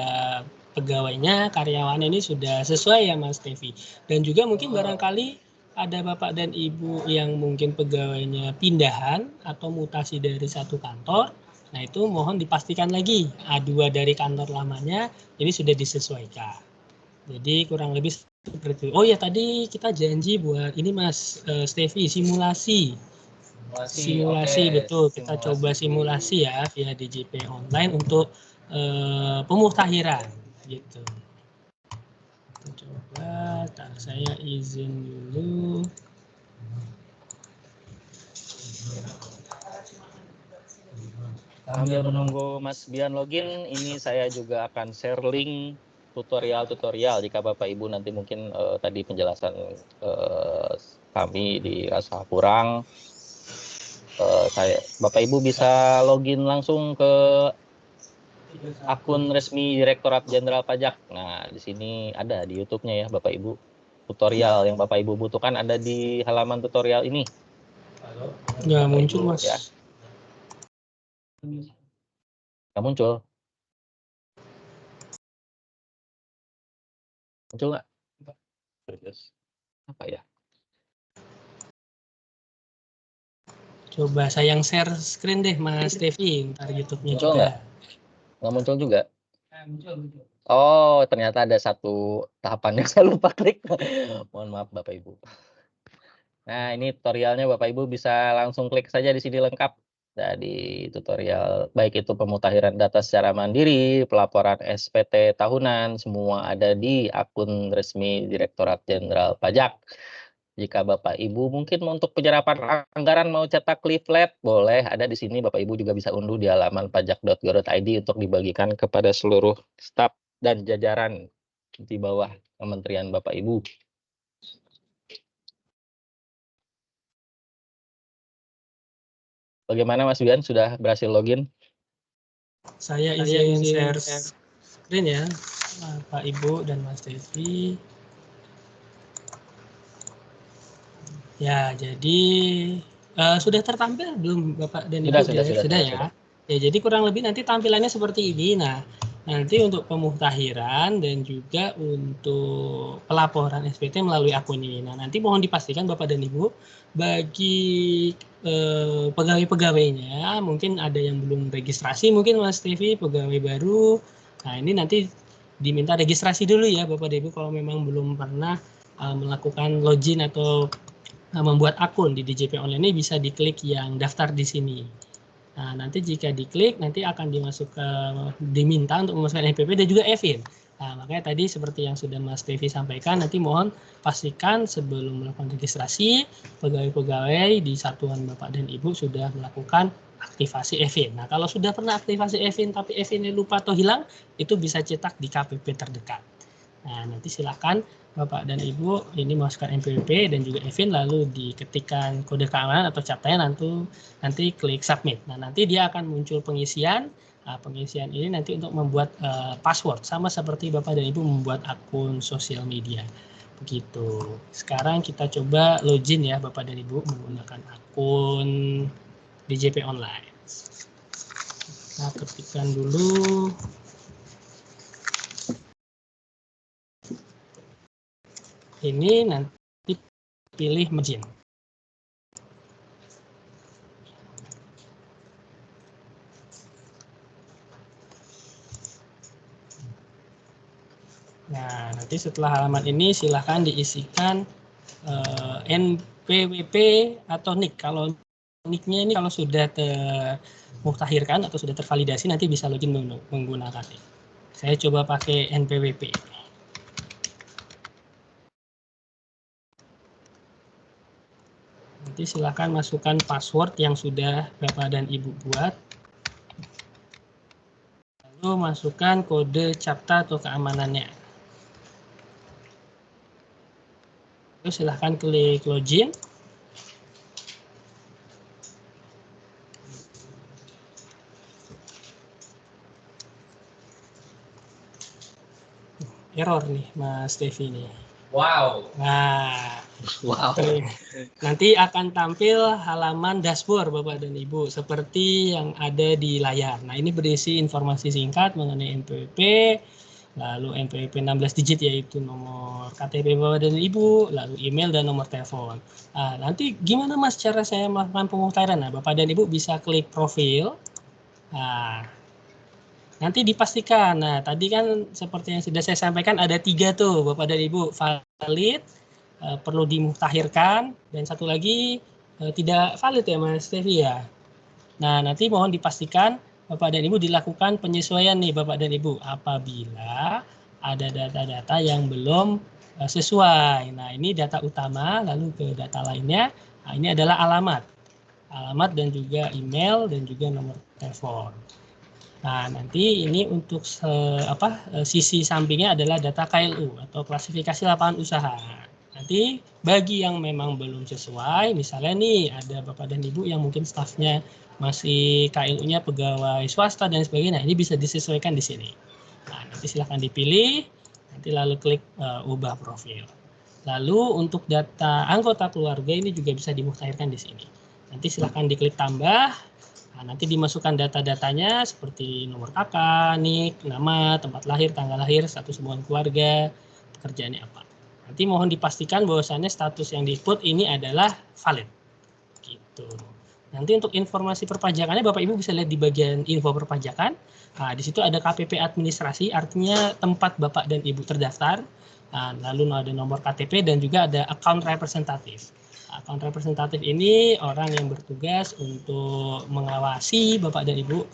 pegawainya, karyawan ini sudah sesuai ya Mas Tevi. Dan juga mungkin barangkali ada Bapak dan Ibu yang mungkin pegawainya pindahan atau mutasi dari satu kantor. Nah itu mohon dipastikan lagi A2 dari kantor lamanya ini sudah disesuaikan. Jadi kurang lebih seperti itu. Oh ya tadi kita janji buat ini Mas Stevi simulasi okay. Betul kita coba simulasi ya via DJP online untuk pemutahiran gitu. Kita coba, saya izin dulu. Sambil menunggu Mas Bian login, ini saya juga akan share link tutorial jika Bapak Ibu nanti mungkin tadi penjelasan kami dirasa kurang, Bapak Ibu bisa login langsung ke akun resmi Direktorat Jenderal Pajak. Nah di sini ada di YouTube-nya ya Bapak Ibu, tutorial yang Bapak Ibu butuhkan ada di halaman tutorial ini. Nggak muncul Mas ya. Nggak muncul. Muncul nggak? Apa ya? Coba saya yang share screen deh Mas Tevi, ntar YouTube-nya muncul juga. Nggak muncul juga? Muncul. Oh, ternyata ada satu tahapan yang saya lupa klik. Mohon maaf Bapak Ibu. Nah, ini tutorialnya Bapak Ibu bisa langsung klik saja di sini lengkap. Di tutorial baik itu pemutakhiran data secara mandiri, pelaporan SPT tahunan, semua ada di akun resmi Direktorat Jenderal Pajak. Jika Bapak Ibu mungkin untuk penyerapan anggaran mau cetak leaflet, boleh ada di sini. Bapak Ibu juga bisa unduh di halaman pajak.go.id untuk dibagikan kepada seluruh staf dan jajaran di bawah Kementerian Bapak Ibu. Bagaimana Mas Bian, sudah berhasil login? Saya izin share screen ya, Pak Ibu dan Mas Devi. Ya, jadi sudah tertampil belum Bapak dan Ibu? Sudah ya. Ya, jadi kurang lebih nanti tampilannya seperti ini. Nah, nanti untuk pemutahiran dan juga untuk pelaporan SPT melalui akun ini. Nah, nanti mohon dipastikan Bapak dan Ibu bagi pegawai-pegawainya mungkin ada yang belum registrasi, mungkin Mas Tevi pegawai baru. Nah, ini nanti diminta registrasi dulu ya Bapak dan Ibu kalau memang belum pernah melakukan login atau membuat akun di DJP Online ini bisa diklik yang daftar di sini. Nah, nanti jika diklik nanti akan diminta untuk memasukkan NPWP dan juga EVIN. Nah, makanya tadi seperti yang sudah Mas Tevi sampaikan, nanti mohon pastikan sebelum melakukan registrasi pegawai-pegawai di satuan Bapak dan Ibu sudah melakukan aktivasi EVIN. Nah, kalau sudah pernah aktivasi EVIN tapi EVIN-nya lupa atau hilang, itu bisa cetak di KPP terdekat. Nah, nanti silakan Bapak dan Ibu ini masukkan NPWP dan juga EVIN lalu diketikkan kode keamanan atau captanya nanti klik submit. Nah, nanti dia akan muncul pengisian Nah, pengisian ini nanti untuk membuat password, sama seperti Bapak dan Ibu membuat akun sosial media. Begitu. Sekarang kita coba login ya Bapak dan Ibu menggunakan akun DJP Online. Nah, ketikkan dulu ini, nanti pilih login. Nah, nanti setelah halaman ini silahkan diisikan NPWP atau NIK. Kalau NIK-nya ini kalau sudah termuktahirkan atau sudah tervalidasi nanti bisa login menggunakan NIK. Saya coba pakai NPWP. Nanti silahkan masukkan password yang sudah Bapak dan Ibu buat. Lalu masukkan kode CAPTCHA atau keamanannya. Lalu silahkan klik login. Error nih Mas Devi nih. Wow. Nah, Wow. nanti akan tampil halaman dashboard Bapak dan Ibu seperti yang ada di layar. Nah, ini berisi informasi singkat mengenai NPWP, lalu NPWP 16 digit yaitu nomor KTP Bapak dan Ibu, lalu email dan nomor telepon. Nah, nanti gimana Mas cara saya melakukan pemutahiran? Nah, Bapak dan Ibu bisa klik profil. Nah, nanti dipastikan. Nah, tadi kan seperti yang sudah saya sampaikan ada 3 tuh Bapak dan Ibu, valid, perlu dimuktahirkan, dan satu lagi tidak valid ya Mas Devi ya. Nah, nanti mohon dipastikan Bapak dan Ibu dilakukan penyesuaian nih Bapak dan Ibu apabila ada data-data yang belum sesuai. Nah, ini data utama, lalu ke data lainnya. Nah, ini adalah alamat dan juga email dan juga nomor telepon. Nah, nanti ini untuk sisi sampingnya adalah data KLU atau klasifikasi lapangan usaha. Nanti bagi yang memang belum sesuai, misalnya nih ada Bapak dan Ibu yang mungkin stafnya masih KLU-nya pegawai swasta dan sebagainya, ini bisa disesuaikan di sini. Nah, nanti silahkan dipilih, nanti lalu klik ubah profil. Lalu untuk data anggota keluarga ini juga bisa dimuktahirkan di sini. Nanti silahkan diklik tambah. Nah, nanti dimasukkan data-datanya seperti nomor kakak, NIK, nama, tempat lahir, tanggal lahir, status hubungan keluarga, pekerjaannya apa. Nanti mohon dipastikan bahwasannya status yang di-input ini adalah valid. Gitu. Nanti untuk informasi perpajakannya Bapak Ibu bisa lihat di bagian info perpajakan. Nah, di situ ada KPP administrasi, artinya tempat Bapak dan Ibu terdaftar. Nah, lalu ada nomor KTP dan juga ada account representatif. Account representatif ini orang yang bertugas untuk mengawasi Bapak dan Ibu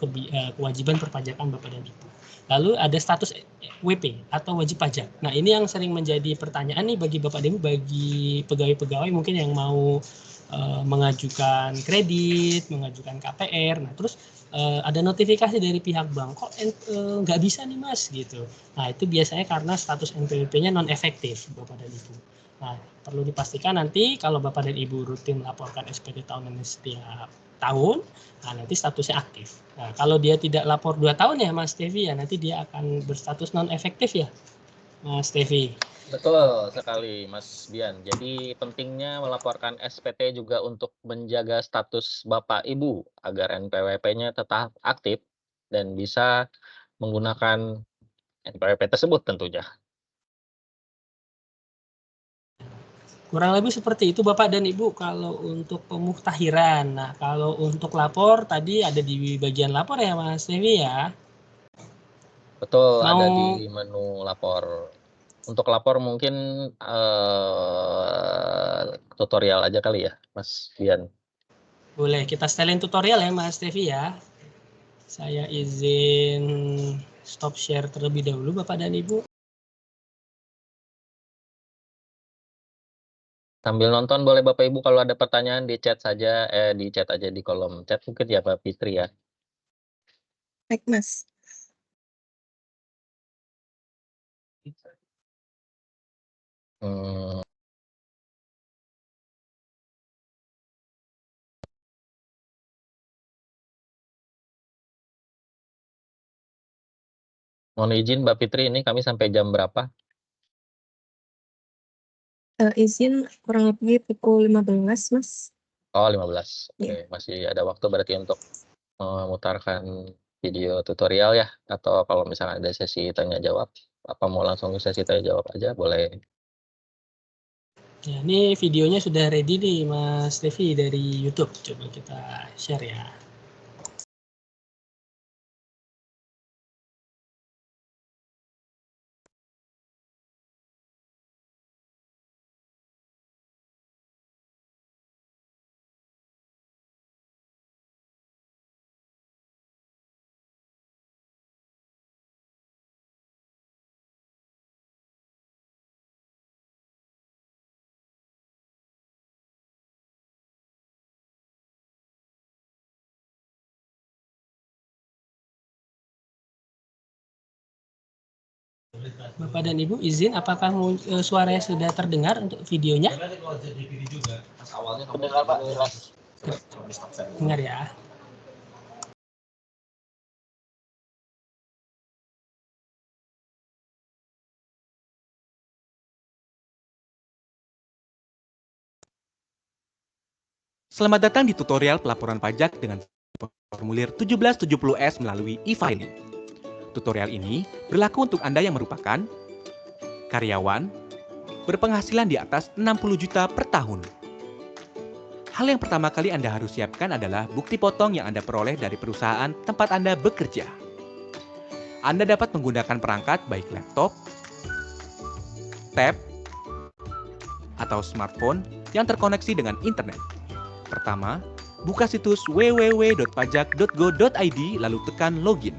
kewajiban perpajakan Bapak dan Ibu. Lalu ada status WP atau wajib pajak. Nah, ini yang sering menjadi pertanyaan nih bagi Bapak dan Ibu, bagi pegawai-pegawai mungkin yang mau mengajukan kredit, mengajukan KPR. Nah, terus ada notifikasi dari pihak bank, kok nggak bisa nih Mas gitu. Nah, itu biasanya karena status NPWP-nya non efektif Bapak dan Ibu. Nah, perlu dipastikan nanti kalau Bapak dan Ibu rutin melaporkan SPT tahunan setiap tahun, nah nanti statusnya aktif. Nah, kalau dia tidak lapor 2 tahun ya Mas Devi ya, nanti dia akan berstatus non efektif ya Mas Devi. Betul sekali Mas Bian. Jadi pentingnya melaporkan SPT juga untuk menjaga status Bapak Ibu agar NPWP-nya tetap aktif dan bisa menggunakan NPWP tersebut tentunya. Kurang lebih seperti itu Bapak dan Ibu kalau untuk pemuktahiran. Nah, kalau untuk lapor tadi ada di bagian lapor ya Mas Devi ya. Betul, ada Mau di menu lapor. Untuk lapor mungkin tutorial aja kali ya, Mas Bian. boleh kita setelin tutorial ya Mas Devi ya. Saya izin stop share terlebih dahulu Bapak dan Ibu. Sambil nonton boleh Bapak Ibu kalau ada pertanyaan di chat saja, di chat aja di kolom chat mungkin ya Pak Fitri ya. Baik, Mas. Hmm, Mohon izin Mbak Fitri, ini kami sampai jam berapa? Izin kurang lebih pukul 15, Mas. Oh, 15. Iya. Oke, masih ada waktu berarti untuk memutarkan video tutorial ya, atau kalau misalnya ada sesi tanya jawab, apa mau langsung ke sesi tanya jawab aja boleh. Ya, ini videonya sudah ready nih Mas Devi dari YouTube. Coba kita share ya. Bapak dan Ibu izin, apakah suaranya sudah terdengar untuk videonya? Pendengar Pak, jelas. Dengar ya. Selamat datang di tutorial pelaporan pajak dengan formulir 1770S melalui e-filing. Tutorial ini berlaku untuk Anda yang merupakan karyawan berpenghasilan di atas 60 juta per tahun. Hal yang pertama kali Anda harus siapkan adalah bukti potong yang Anda peroleh dari perusahaan tempat Anda bekerja. Anda dapat menggunakan perangkat baik laptop, tab, atau smartphone yang terkoneksi dengan internet. Pertama, buka situs www.pajak.go.id lalu tekan login.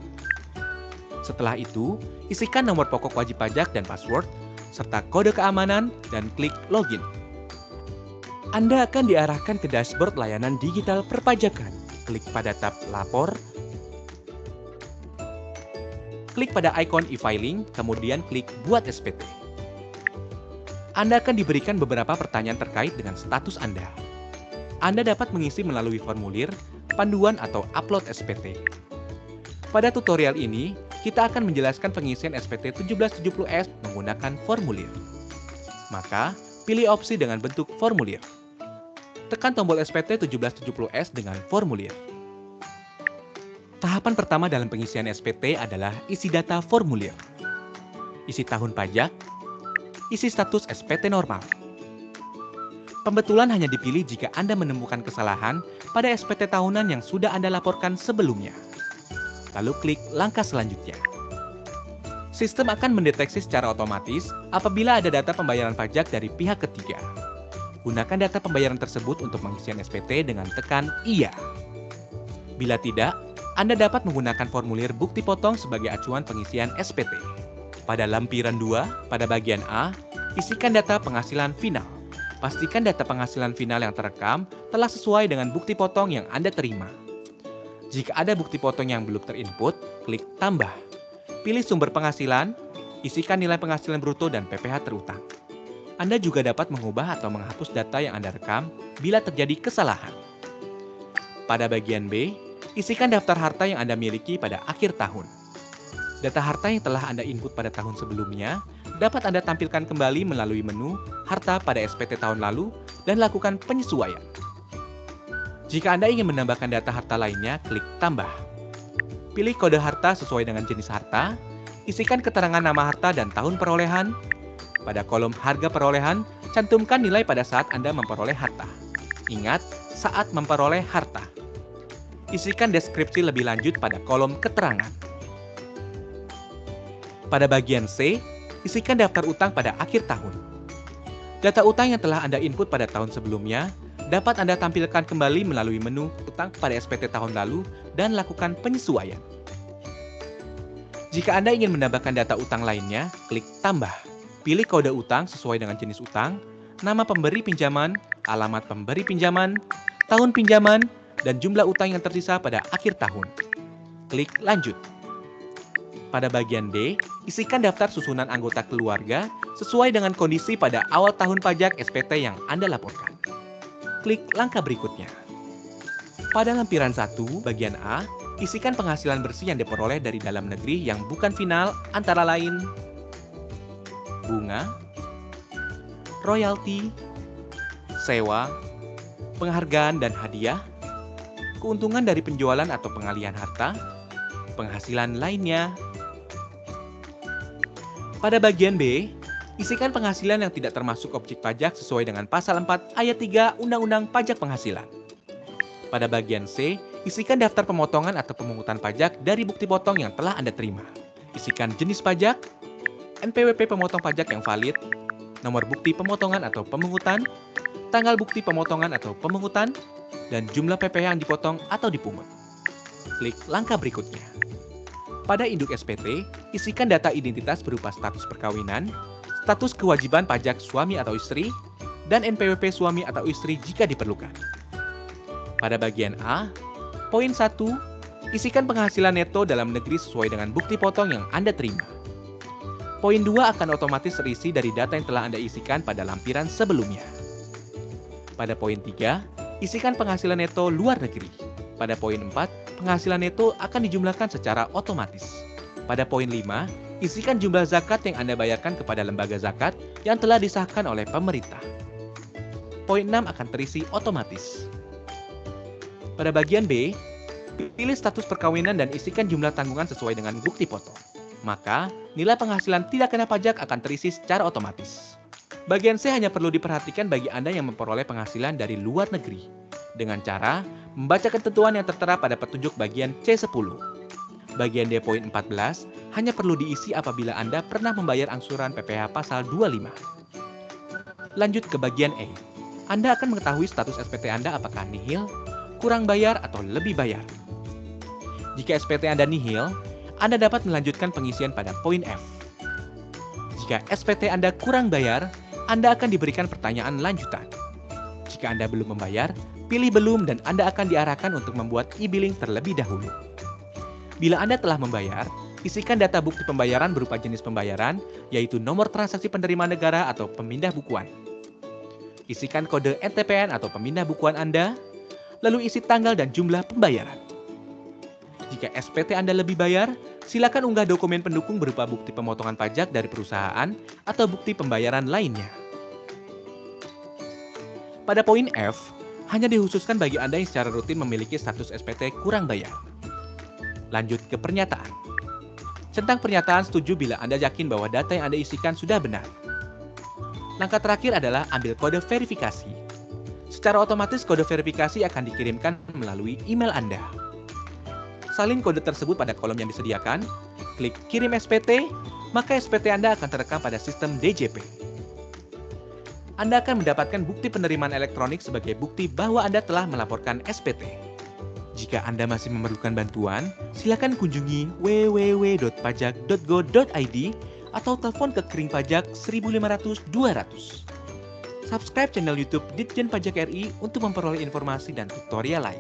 Setelah itu, isikan nomor pokok wajib pajak dan password, serta kode keamanan dan klik login. Anda akan diarahkan ke dashboard layanan digital perpajakan. Klik pada tab Lapor, klik pada ikon e-filing, kemudian klik Buat SPT. Anda akan diberikan beberapa pertanyaan terkait dengan status Anda. Anda dapat mengisi melalui formulir, panduan, atau upload SPT. Pada tutorial ini, kita akan menjelaskan pengisian SPT 1770S menggunakan formulir. Maka, pilih opsi dengan bentuk formulir. Tekan tombol SPT 1770S dengan formulir. Tahapan pertama dalam pengisian SPT adalah isi data formulir. Isi tahun pajak, isi status SPT normal. Pembetulan hanya dipilih jika Anda menemukan kesalahan pada SPT tahunan yang sudah Anda laporkan sebelumnya. Lalu klik langkah selanjutnya. Sistem akan mendeteksi secara otomatis apabila ada data pembayaran pajak dari pihak ketiga. Gunakan data pembayaran tersebut untuk pengisian SPT dengan tekan Iya. Bila tidak, Anda dapat menggunakan formulir bukti potong sebagai acuan pengisian SPT. Pada lampiran 2, pada bagian A, isikan data penghasilan final. Pastikan data penghasilan final yang terekam telah sesuai dengan bukti potong yang Anda terima. Jika ada bukti potong yang belum terinput, klik tambah. Pilih sumber penghasilan, isikan nilai penghasilan bruto dan PPh terutang. Anda juga dapat mengubah atau menghapus data yang Anda rekam bila terjadi kesalahan. Pada bagian B, isikan daftar harta yang Anda miliki pada akhir tahun. Data harta yang telah Anda input pada tahun sebelumnya dapat Anda tampilkan kembali melalui menu Harta pada SPT tahun lalu dan lakukan penyesuaian. Jika Anda ingin menambahkan data harta lainnya, klik Tambah. Pilih kode harta sesuai dengan jenis harta, isikan keterangan nama harta dan tahun perolehan. Pada kolom harga perolehan, cantumkan nilai pada saat Anda memperoleh harta. Ingat, saat memperoleh harta. Isikan deskripsi lebih lanjut pada kolom keterangan. Pada bagian C, isikan daftar utang pada akhir tahun. Data utang yang telah Anda input pada tahun sebelumnya dapat Anda tampilkan kembali melalui menu utang pada SPT tahun lalu dan lakukan penyesuaian. Jika Anda ingin menambahkan data utang lainnya, klik Tambah. Pilih kode utang sesuai dengan jenis utang, nama pemberi pinjaman, alamat pemberi pinjaman, tahun pinjaman, dan jumlah utang yang tersisa pada akhir tahun. Klik Lanjut. Pada bagian D, isikan daftar susunan anggota keluarga sesuai dengan kondisi pada awal tahun pajak SPT yang Anda laporkan. Klik langkah berikutnya. Pada lampiran 1, bagian A, isikan penghasilan bersih yang diperoleh dari dalam negeri yang bukan final antara lain bunga, royalti, sewa, penghargaan dan hadiah, keuntungan dari penjualan atau pengalihan harta, penghasilan lainnya. Pada bagian B, isikan penghasilan yang tidak termasuk objek pajak sesuai dengan pasal 4 ayat 3 Undang-Undang Pajak Penghasilan. Pada bagian C, isikan daftar pemotongan atau pemungutan pajak dari bukti potong yang telah Anda terima. Isikan jenis pajak, NPWP pemotong pajak yang valid, nomor bukti pemotongan atau pemungutan, tanggal bukti pemotongan atau pemungutan, dan jumlah PPh yang dipotong atau dipungut. Klik langkah berikutnya. Pada induk SPT, isikan data identitas berupa status perkawinan, status kewajiban pajak suami atau istri, dan NPWP suami atau istri jika diperlukan. Pada bagian A, poin 1, isikan penghasilan neto dalam negeri sesuai dengan bukti potong yang Anda terima. Poin 2 akan otomatis terisi dari data yang telah Anda isikan pada lampiran sebelumnya. Pada poin 3, isikan penghasilan neto luar negeri. Pada poin 4, penghasilan neto akan dijumlahkan secara otomatis. Pada poin 5, isikan jumlah zakat yang Anda bayarkan kepada lembaga zakat yang telah disahkan oleh pemerintah. Poin 6 akan terisi otomatis. Pada bagian B, pilih status perkawinan dan isikan jumlah tanggungan sesuai dengan bukti potong. Maka, nilai penghasilan tidak kena pajak akan terisi secara otomatis. Bagian C hanya perlu diperhatikan bagi Anda yang memperoleh penghasilan dari luar negeri, dengan cara membaca ketentuan yang tertera pada petunjuk bagian C10. Bagian D poin 14 hanya perlu diisi apabila Anda pernah membayar angsuran PPh pasal 25. Lanjut ke bagian E. Anda akan mengetahui status SPT Anda apakah nihil, kurang bayar, atau lebih bayar. Jika SPT Anda nihil, Anda dapat melanjutkan pengisian pada poin F. Jika SPT Anda kurang bayar, Anda akan diberikan pertanyaan lanjutan. Jika Anda belum membayar, pilih belum dan Anda akan diarahkan untuk membuat e-billing terlebih dahulu. Bila Anda telah membayar, isikan data bukti pembayaran berupa jenis pembayaran, yaitu nomor transaksi penerima negara atau pemindah bukuan. Isikan kode NTPN atau pemindah bukuan Anda, lalu isi tanggal dan jumlah pembayaran. Jika SPT Anda lebih bayar, silakan unggah dokumen pendukung berupa bukti pemotongan pajak dari perusahaan atau bukti pembayaran lainnya. Pada poin F, hanya dikhususkan bagi Anda yang secara rutin memiliki status SPT kurang bayar. Lanjut ke pernyataan. Centang pernyataan setuju bila Anda yakin bahwa data yang Anda isikan sudah benar. Langkah terakhir adalah ambil kode verifikasi. Secara otomatis kode verifikasi akan dikirimkan melalui email Anda. Salin kode tersebut pada kolom yang disediakan, klik kirim SPT, maka SPT Anda akan terekam pada sistem DJP. Anda akan mendapatkan bukti penerimaan elektronik sebagai bukti bahwa Anda telah melaporkan SPT. Jika Anda masih memerlukan bantuan, silakan kunjungi www.pajak.go.id atau telepon ke Kering Pajak 1500 200. Subscribe channel YouTube Ditjen Pajak RI untuk memperoleh informasi dan tutorial lain.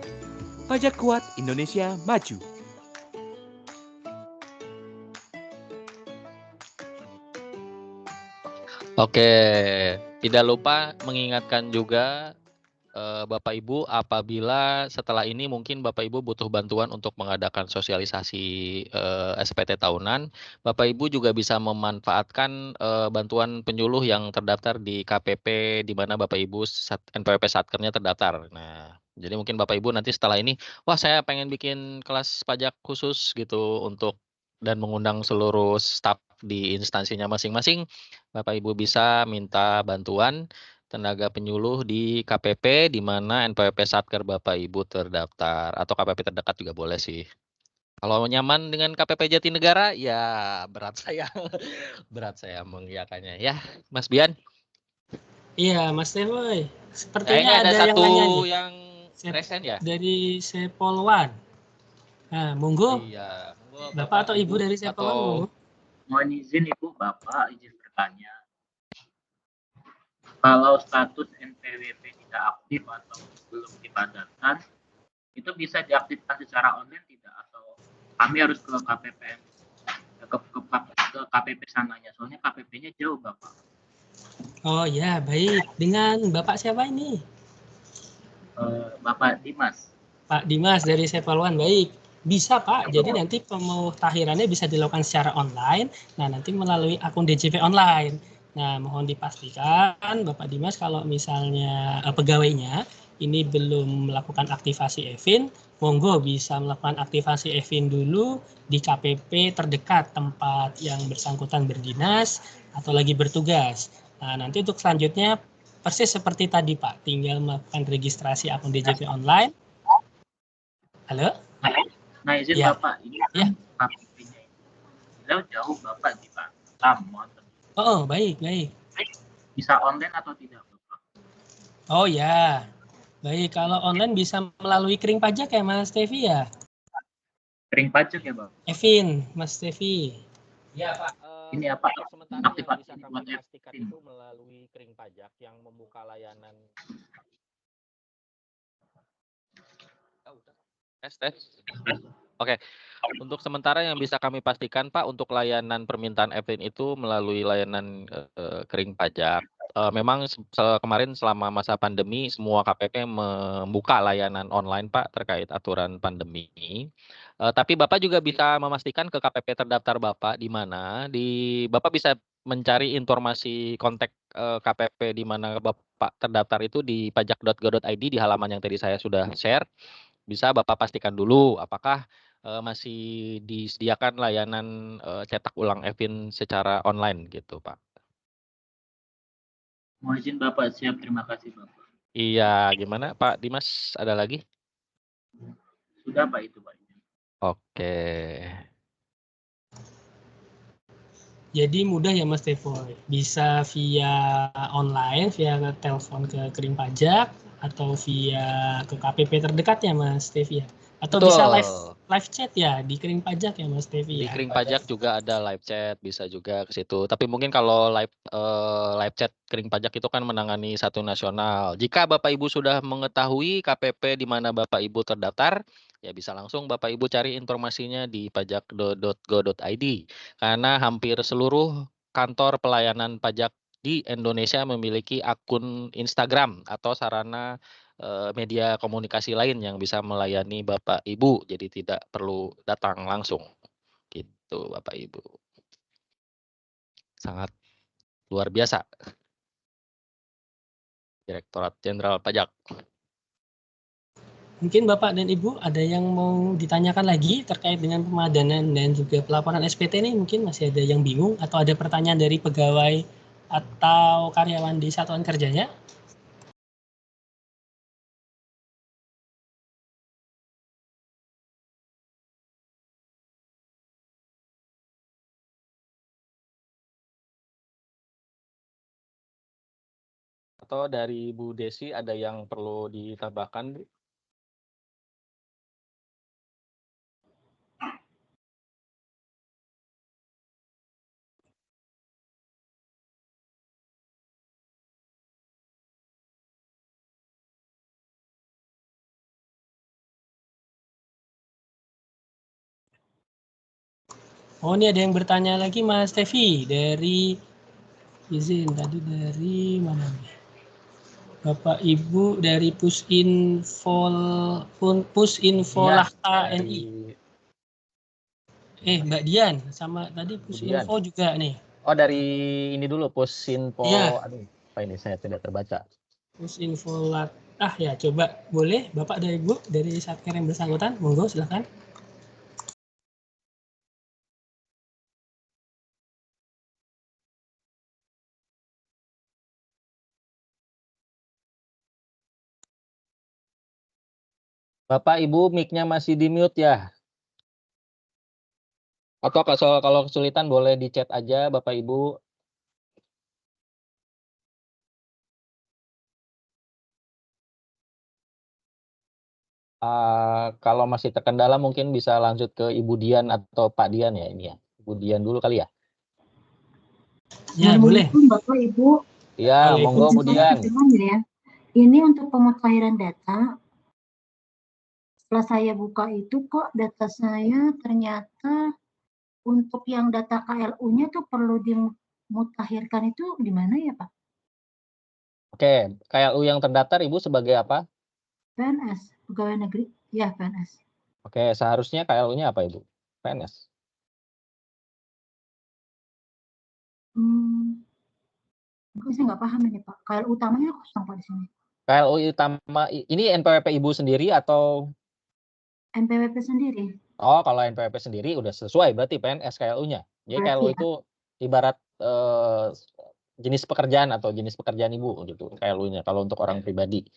Pajak kuat, Indonesia maju. Oke, tidak lupa mengingatkan juga Bapak Ibu apabila setelah ini mungkin Bapak Ibu butuh bantuan untuk mengadakan sosialisasi SPT tahunan, Bapak Ibu juga bisa memanfaatkan bantuan penyuluh yang terdaftar di KPP di mana Bapak Ibu NPWP Satkernya terdaftar. Nah, jadi mungkin Bapak Ibu nanti setelah ini, wah saya pengen bikin kelas pajak khusus gitu untuk dan mengundang seluruh staf di instansinya masing-masing, Bapak Ibu bisa minta bantuan tenaga penyuluh di KPP di mana NPWP Satker Bapak Ibu terdaftar atau KPP terdekat juga boleh sih. Kalau nyaman dengan KPP Jatinegara ya berat saya mengiyakannya ya, Mas Bian. Iya, Mas Tewoy. Sepertinya ada yang satu nanya yang resen ya dari Sepolwan. Nah, monggo. Iya. Bapak atau Ibu dari Sepolwan, monggo. Mohon izin Ibu, Bapak izin bertanya. Kalau status NPWP tidak aktif atau belum dipadatkan, itu bisa diaktifkan secara online tidak? Atau kami harus ke KPPM, ke KPP sananya? Soalnya KPP-nya jauh, Bapak. Oh ya, baik. Dengan Bapak siapa ini? Bapak Dimas. Pak Dimas dari Sepolwan, baik. Bisa Pak, jadi nanti pemutahirannya bisa dilakukan secara online, nah nanti melalui akun DJP online. Nah mohon dipastikan Bapak Dimas kalau misalnya pegawainya ini belum melakukan aktivasi EVIN, monggo bisa melakukan aktivasi EVIN dulu di KPP terdekat tempat yang bersangkutan berdinas atau lagi bertugas. Nah nanti untuk selanjutnya persis seperti tadi Pak, tinggal melakukan registrasi akun DJP online. Halo? Nah, izin Ya. Bapak, ini Ya. KPP-nya ini jauh Bapak di Batam. Oh, baik. Bisa online atau tidak Bapak? Oh ya, baik. Kalau online bisa melalui kering pajak ya Mas Tevi ya? Kering pajak ya Bapak? Evin, Mas Tevi. Ya Pak, ini apa? untuk sementara yang Aktifasi bisa kami buat pastikan itu melalui kering pajak yang membuka layanan tes. Oke. Untuk sementara yang bisa kami pastikan Pak, untuk layanan permintaan EVIN itu melalui layanan kering pajak. Memang kemarin selama masa pandemi semua KPP membuka layanan online Pak terkait aturan pandemi. Tapi Bapak juga bisa memastikan ke KPP terdaftar Bapak di mana. Bapak bisa mencari informasi kontak KPP di mana Bapak terdaftar itu di pajak.go.id di halaman yang tadi saya sudah share. Bisa Bapak pastikan dulu apakah masih disediakan layanan cetak ulang EVIN secara online gitu Pak. Mohon izin Bapak, siap, terima kasih Bapak. Iya, gimana Pak Dimas, ada lagi? Sudah Pak itu Pak. Oke. Jadi mudah ya Mas Tevoy, bisa via online, via telepon ke kering pajak, atau via ke KPP terdekat ya Mas Tevi ya? Atau Betul. bisa live chat ya di kering pajak ya Mas Tevi Di ya? kering pajak juga ada live chat, bisa juga ke situ. Tapi mungkin kalau live chat kering pajak itu kan menangani satu nasional. Jika Bapak Ibu sudah mengetahui KPP di mana Bapak Ibu terdaftar, ya bisa langsung Bapak Ibu cari informasinya di pajak.go.id. Karena hampir seluruh kantor pelayanan pajak di Indonesia memiliki akun Instagram atau sarana media komunikasi lain yang bisa melayani Bapak Ibu. Jadi tidak perlu datang langsung. Gitu Bapak Ibu. Sangat luar biasa. Direktorat Jenderal Pajak. Mungkin Bapak dan Ibu ada yang mau ditanyakan lagi terkait dengan pemadanan dan juga pelaporan SPT ini, mungkin masih ada yang bingung atau ada pertanyaan dari pegawai atau karyawan di satuan kerjanya? Atau dari Bu Desi ada yang perlu ditambahkan, Bu? Oh, ini ada yang bertanya lagi Mas Tevi dari izin tadi dari mana nih? Bapak Ibu dari Pusinfo Lahta NI. Mbak Dian sama tadi Pusinfo juga nih. Oh, dari ini dulu Pusinfo. Iya. Aduh, apa ini saya tidak terbaca. Pusinfo Lahta ya, coba boleh Bapak dan Ibu dari Satker yang bersangkutan, monggo silakan. Bapak Ibu mic-nya masih di mute ya? Atau kalau kesulitan boleh di chat aja Bapak Ibu. Kalau masih terkendala mungkin bisa lanjut ke Ibu Dian atau Pak Dian ya ini ya. Ibu Dian dulu kali ya. Ya, boleh. Bapak Ibu. Ya, monggo Bu Dian. Ya. Ini untuk pemutahiran data. Setelah saya buka itu kok data saya ternyata untuk yang data KLU-nya tuh perlu dimutakhirkan itu di mana ya Pak? Oke, KLU yang terdaftar Ibu sebagai apa? PNS, pegawai negeri. Ya, PNS. Oke, seharusnya KLU-nya apa Ibu? PNS. Saya nggak paham ini Pak. KLU utamanya kosong Pak di sini. KLU utama ini NPWP Ibu sendiri atau? NPWP sendiri. Oh, kalau NPWP sendiri udah sesuai berarti PNS KLU-nya. Jadi Berarti KLU ya. itu ibarat jenis pekerjaan atau jenis pekerjaan Ibu gitu KLU-nya kalau untuk orang pribadi.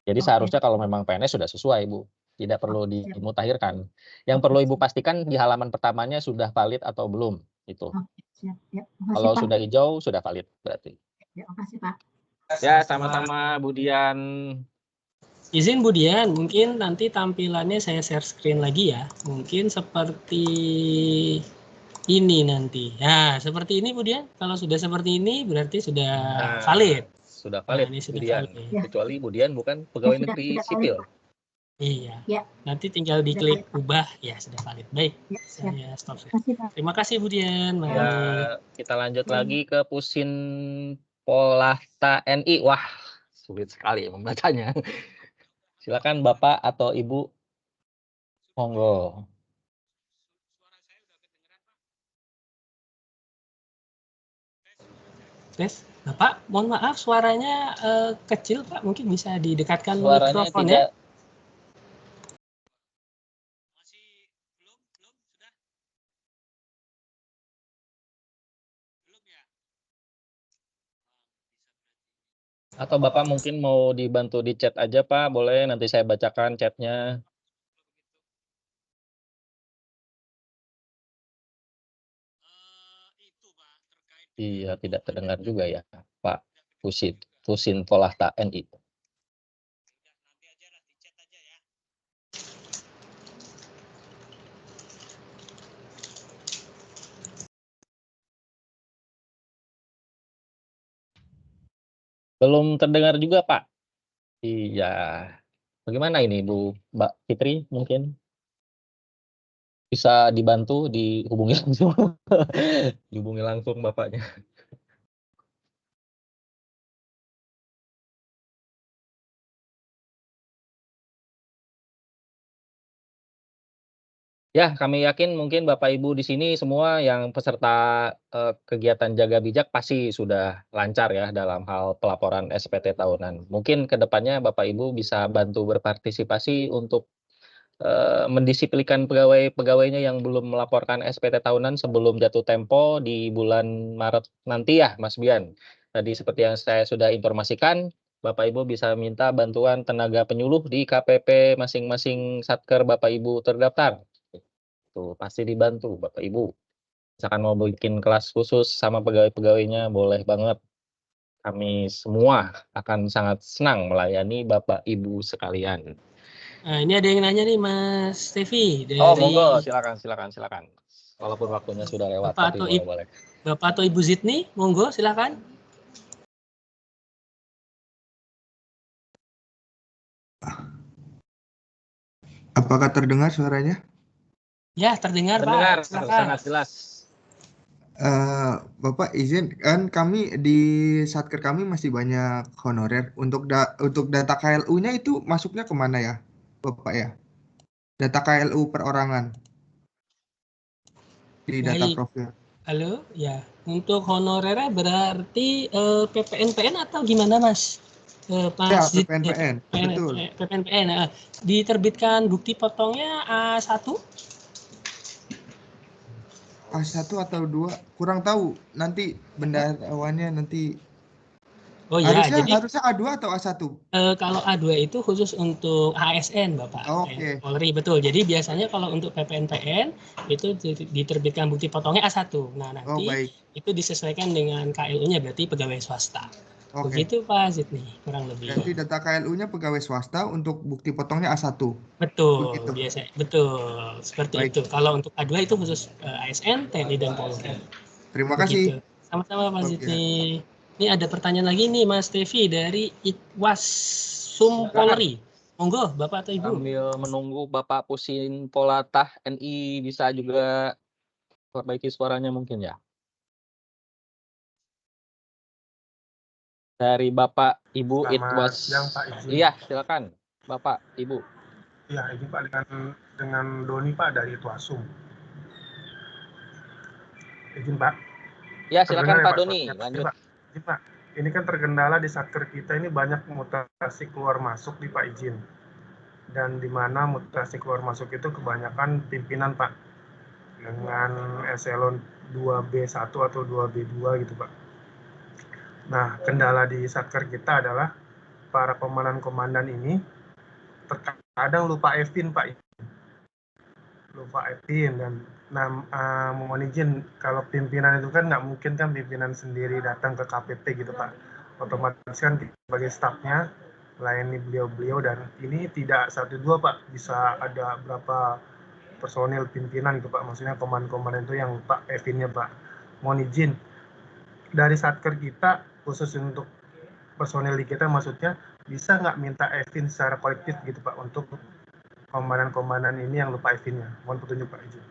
Jadi seharusnya kalau memang PNS sudah sesuai Ibu, tidak perlu dimutakhirkan. Yang perlu Ibu pastikan di halaman pertamanya sudah valid atau belum itu. Siap. Ya, makasih Kalau Pak. sudah hijau sudah valid berarti. Ya, makasih Pak. Ya, sama-sama Bu Dian. Izin Bu Dian, mungkin nanti tampilannya saya share screen lagi ya. Mungkin seperti ini nanti. Nah, seperti ini Bu Dian. Kalau sudah seperti ini berarti sudah valid. Sudah valid ini Bu sudah Dian. valid. Kecuali Bu Dian bukan pegawai negeri sipil. Iya. Ya. Nanti tinggal diklik ubah, ya sudah valid. Baik, saya stop. Terima kasih Bu Dian. Mari. Ya, kita lanjut lagi ke Pusin Polata NI. Wah, sulit sekali membacanya. Silakan Bapak atau Ibu. Monggo. Tes, Bapak, mohon maaf suaranya kecil Pak, mungkin bisa didekatkan Suaranya mikrofon tidak. ya. Atau Bapak mungkin mau dibantu di chat aja Pak, boleh nanti saya bacakan chatnya. Iya, tidak terdengar juga ya Pak Pusin Polata NI. Belum terdengar juga Pak. Iya. Bagaimana ini Bu Mbak Fitri mungkin? Bisa dibantu dihubungi langsung. Dihubungi langsung Bapaknya. Ya, kami yakin mungkin Bapak Ibu di sini semua yang peserta kegiatan Jaga Bijak pasti sudah lancar ya dalam hal pelaporan SPT tahunan. Mungkin ke depannya Bapak Ibu bisa bantu berpartisipasi untuk mendisiplinkan pegawai-pegawainya yang belum melaporkan SPT tahunan sebelum jatuh tempo di bulan Maret nanti ya, Mas Bian. Tadi seperti yang saya sudah informasikan, Bapak Ibu bisa minta bantuan tenaga penyuluh di KPP masing-masing Satker Bapak Ibu terdaftar. Tuh, pasti dibantu Bapak Ibu. Misalkan mau bikin kelas khusus sama pegawai-pegawainya, boleh banget. Kami semua akan sangat senang melayani Bapak Ibu sekalian. Nah, ini ada yang nanya nih Mas Stevi dari. Oh, monggo, silakan. Walaupun waktunya sudah lewat, Bapak tapi boleh. Bapak atau Ibu Zidni, monggo silakan. Apakah terdengar suaranya? Ya, terdengar Pak. Silakan. Sangat jelas. Bapak izin, kan kami di Satker kami masih banyak honorer. Untuk data KLU-nya itu masuknya kemana ya, Bapak ya? Data KLU perorangan di data Baik. profil. Halo, ya. Untuk honorernya berarti PPNPN atau gimana Mas? Ya, PPNPN, betul. PPNPN. Diterbitkan bukti potongnya A1? A1 atau 2, kurang tahu. Nanti bendaharawannya nanti. Oh ya, harusnya A2 atau A1? Kalau A2 itu khusus untuk ASN Bapak. Oke. Polri, betul. Jadi biasanya kalau untuk PPNPN itu diterbitkan bukti potongnya A1. Nah, nanti itu disesuaikan dengan KLU-nya, berarti pegawai swasta. Begitu Pak Zidni, kurang lebih. Berarti data KLU-nya pegawai swasta, untuk bukti potongnya A1. Betul, biasa. Betul, seperti itu. Kalau untuk A2 itu khusus ASN, TNI dan Polri. Terima kasih. Sama-sama Pak Zidni. Ini ada pertanyaan lagi nih Mas Tevi dari Itwas Polri. Monggo Bapak atau Ibu. Sambil menunggu Bapak Pusin Polata NI bisa juga perbaiki suaranya mungkin ya. Dari Bapak Ibu Itwas. Iya, silakan Bapak Ibu. Iya, ini Pak dengan dengan Doni Pak dari Tuasum. Izin Pak. Ya, silakan Terdengar Pak Pak Doni, suaranya? lanjut. Pak. Izin Pak. Ini kan terkendala di satker kita ini banyak mutasi keluar masuk di Pak izin. Dan di mana mutasi keluar masuk itu kebanyakan pimpinan Pak. Dengan eselon 2B1 atau 2B2 gitu Pak. Nah, kendala di satker kita adalah para komandan-komandan ini terkadang lupa Evin Pak. Lupa Evin dan mohon izin kalau pimpinan itu kan nggak mungkin kan pimpinan sendiri datang ke KPP gitu Pak. Otomatis kan sebagai stafnya melayani beliau-beliau dan ini tidak 1-2 Pak, bisa ada berapa personil pimpinan gitu Pak, maksudnya komandan-komandan itu yang lupa Evinnya Pak. Mohon izin dari satker kita khusus untuk personil di kita maksudnya bisa nggak minta Evin secara kolektif gitu Pak untuk komandan-komandan ini yang lupa Evinnya. Mohon petunjuk Pak izin.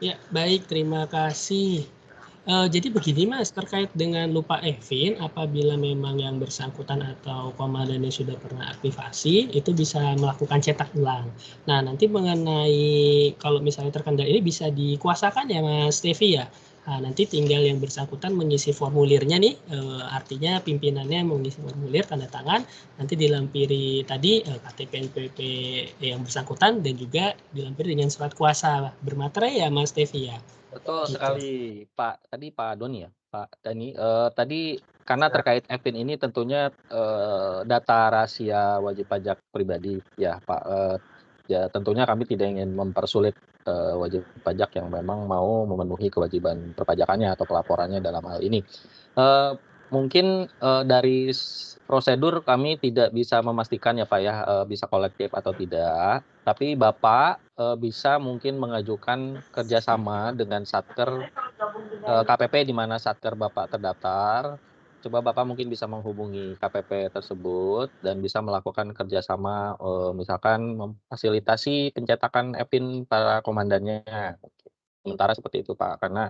Ya, baik, terima kasih. Jadi begini Mas, terkait dengan lupa Evin, apabila memang yang bersangkutan atau komandannya sudah pernah aktivasi, itu bisa melakukan cetak ulang. Nah, nanti mengenai kalau misalnya terkendala ini bisa dikuasakan ya Mas Tevi ya. Nah, nanti tinggal yang bersangkutan mengisi formulirnya nih, artinya pimpinannya mengisi formulir, tanda tangan, nanti dilampiri tadi KTP NPWP yang bersangkutan dan juga dilampiri dengan surat kuasa bermaterai ya Mas Tevi ya. Betul Gitu. sekali Pak. Tadi Pak Doni ya, Pak Dani. Tadi karena terkait Evin ini tentunya data rahasia wajib pajak pribadi ya Pak. Ya tentunya kami tidak ingin mempersulit wajib pajak yang memang mau memenuhi kewajiban perpajakannya atau pelaporannya dalam hal ini. Mungkin dari prosedur kami tidak bisa memastikan ya Pak ya bisa kolektif atau tidak. Tapi Bapak bisa mungkin mengajukan kerjasama dengan satker KPP di mana satker Bapak terdaftar. Coba Bapak mungkin bisa menghubungi KPP tersebut dan bisa melakukan kerjasama misalkan memfasilitasi pencetakan Evin para komandannya. Sementara seperti itu Pak, karena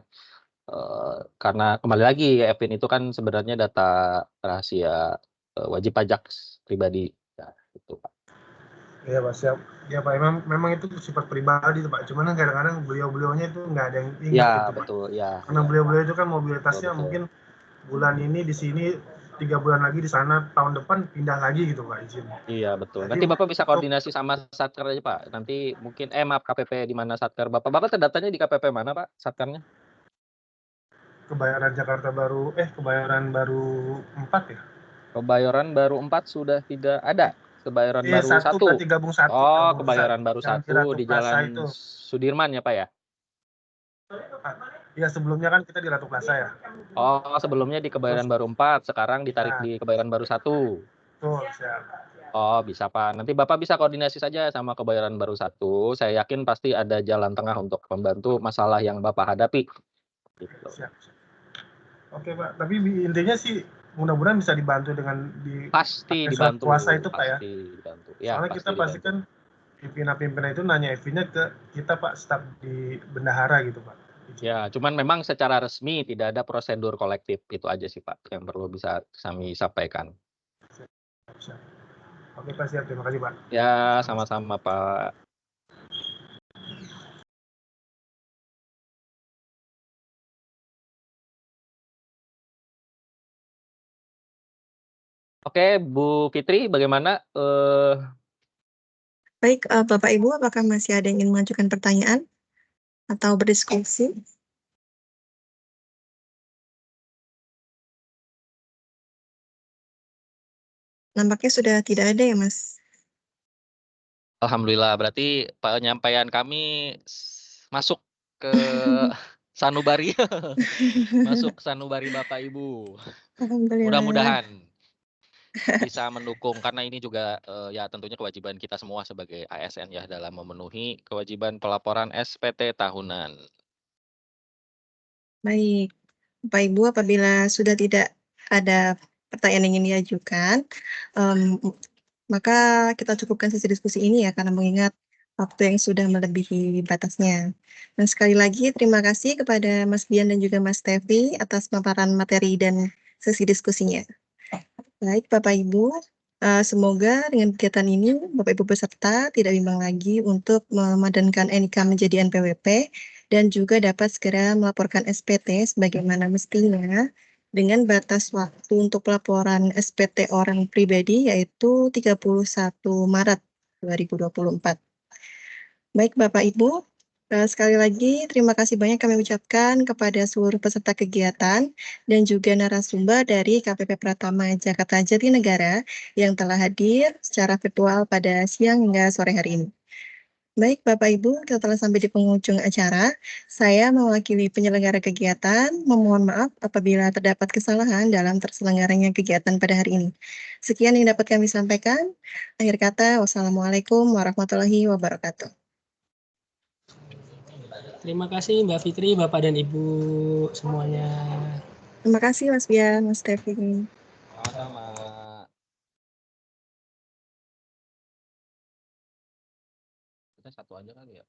kembali lagi Evin itu kan sebenarnya data rahasia wajib pajak pribadi. Ya, itu Pak. Iya Pak, siap. Ya Pak, memang itu sifat pribadi tuh Pak. Cuman kan kadang-kadang beliau-beliaunya itu nggak ada yang ingat Ya gitu Pak. betul ya. Karena beliau-beliau itu kan mobilitasnya Betul. mungkin bulan ini di sini, 3 bulan lagi di sana, tahun depan pindah lagi gitu Pak izin. Iya betul. Jadi Nanti Bapak bisa koordinasi sama satker aja Pak. Nanti mungkin maaf KPP di mana satker Bapak. Bapak terdaftarnya di KPP mana Pak satkernya? Kebayoran Jakarta Baru, Kebayoran Baru 4 ya? Kebayoran Baru 4 sudah tidak ada. Kebayoran Baru 1. Berarti gabung 1. Oh, Kebayoran Baru 1 di Jalan itu. Sudirman ya Pak ya? Iya sebelumnya kan kita di Ratu Plaza ya. Oh, sebelumnya di Kebayoran Baru 4, sekarang ditarik di Kebayoran Baru 1. Betul, siap. Oh, bisa Pak. Nanti Bapak bisa koordinasi saja sama Kebayoran Baru 1. Saya yakin pasti ada jalan tengah untuk membantu masalah yang Bapak hadapi. Gitu. Siap. Oke Pak, tapi intinya sih mudah-mudahan bisa dibantu dengan pasti dibantu kuasa itu Pak ya. Dibantu. Ya, soalnya kita pasti kan pimpinan-pimpinan itu nanya Evinnya ke kita Pak, staf di bendahara gitu Pak. Ya, cuman memang secara resmi tidak ada prosedur kolektif, itu aja sih Pak yang perlu bisa kami sampaikan. Siap. Oke Pak, siap. Terima kasih Pak. Ya, sama-sama Pak. Oke, Bu Fitri, bagaimana? Baik, Bapak Ibu, apakah masih ada yang ingin mengajukan pertanyaan atau berdiskusi? Nampaknya sudah tidak ada ya, Mas? Alhamdulillah, berarti penyampaian kami masuk ke sanubari, masuk sanubari Bapak Ibu. Mudah-mudahan bisa mendukung karena ini juga ya tentunya kewajiban kita semua sebagai ASN ya dalam memenuhi kewajiban pelaporan SPT tahunan. Baik, Bapak Ibu, apabila sudah tidak ada pertanyaan yang ingin diajukan, maka kita cukupkan sesi diskusi ini ya karena mengingat waktu yang sudah melebihi batasnya. Dan sekali lagi terima kasih kepada Mas Bian dan juga Mas Tevi atas paparan materi dan sesi diskusinya. Baik Bapak Ibu, Semoga dengan kegiatan ini Bapak Ibu peserta tidak bimbang lagi untuk memadankan NIK menjadi NPWP dan juga dapat segera melaporkan SPT sebagaimana mestinya dengan batas waktu untuk pelaporan SPT orang pribadi yaitu 31 Maret 2024. Baik Bapak Ibu, sekali lagi terima kasih banyak kami ucapkan kepada seluruh peserta kegiatan dan juga narasumber dari KPP Pratama Jakarta Jatinegara yang telah hadir secara virtual pada siang hingga sore hari ini. Baik Bapak Ibu, kita telah sampai di penghujung acara. Saya mewakili penyelenggara kegiatan, memohon maaf apabila terdapat kesalahan dalam terselenggaranya kegiatan pada hari ini. Sekian yang dapat kami sampaikan. Akhir kata, wassalamualaikum warahmatullahi wabarakatuh. Terima kasih Mbak Fitri, Bapak dan Ibu semuanya. Terima kasih Mas Bian, Mas Tevi. Sama-sama. Kita satu aja kali ya.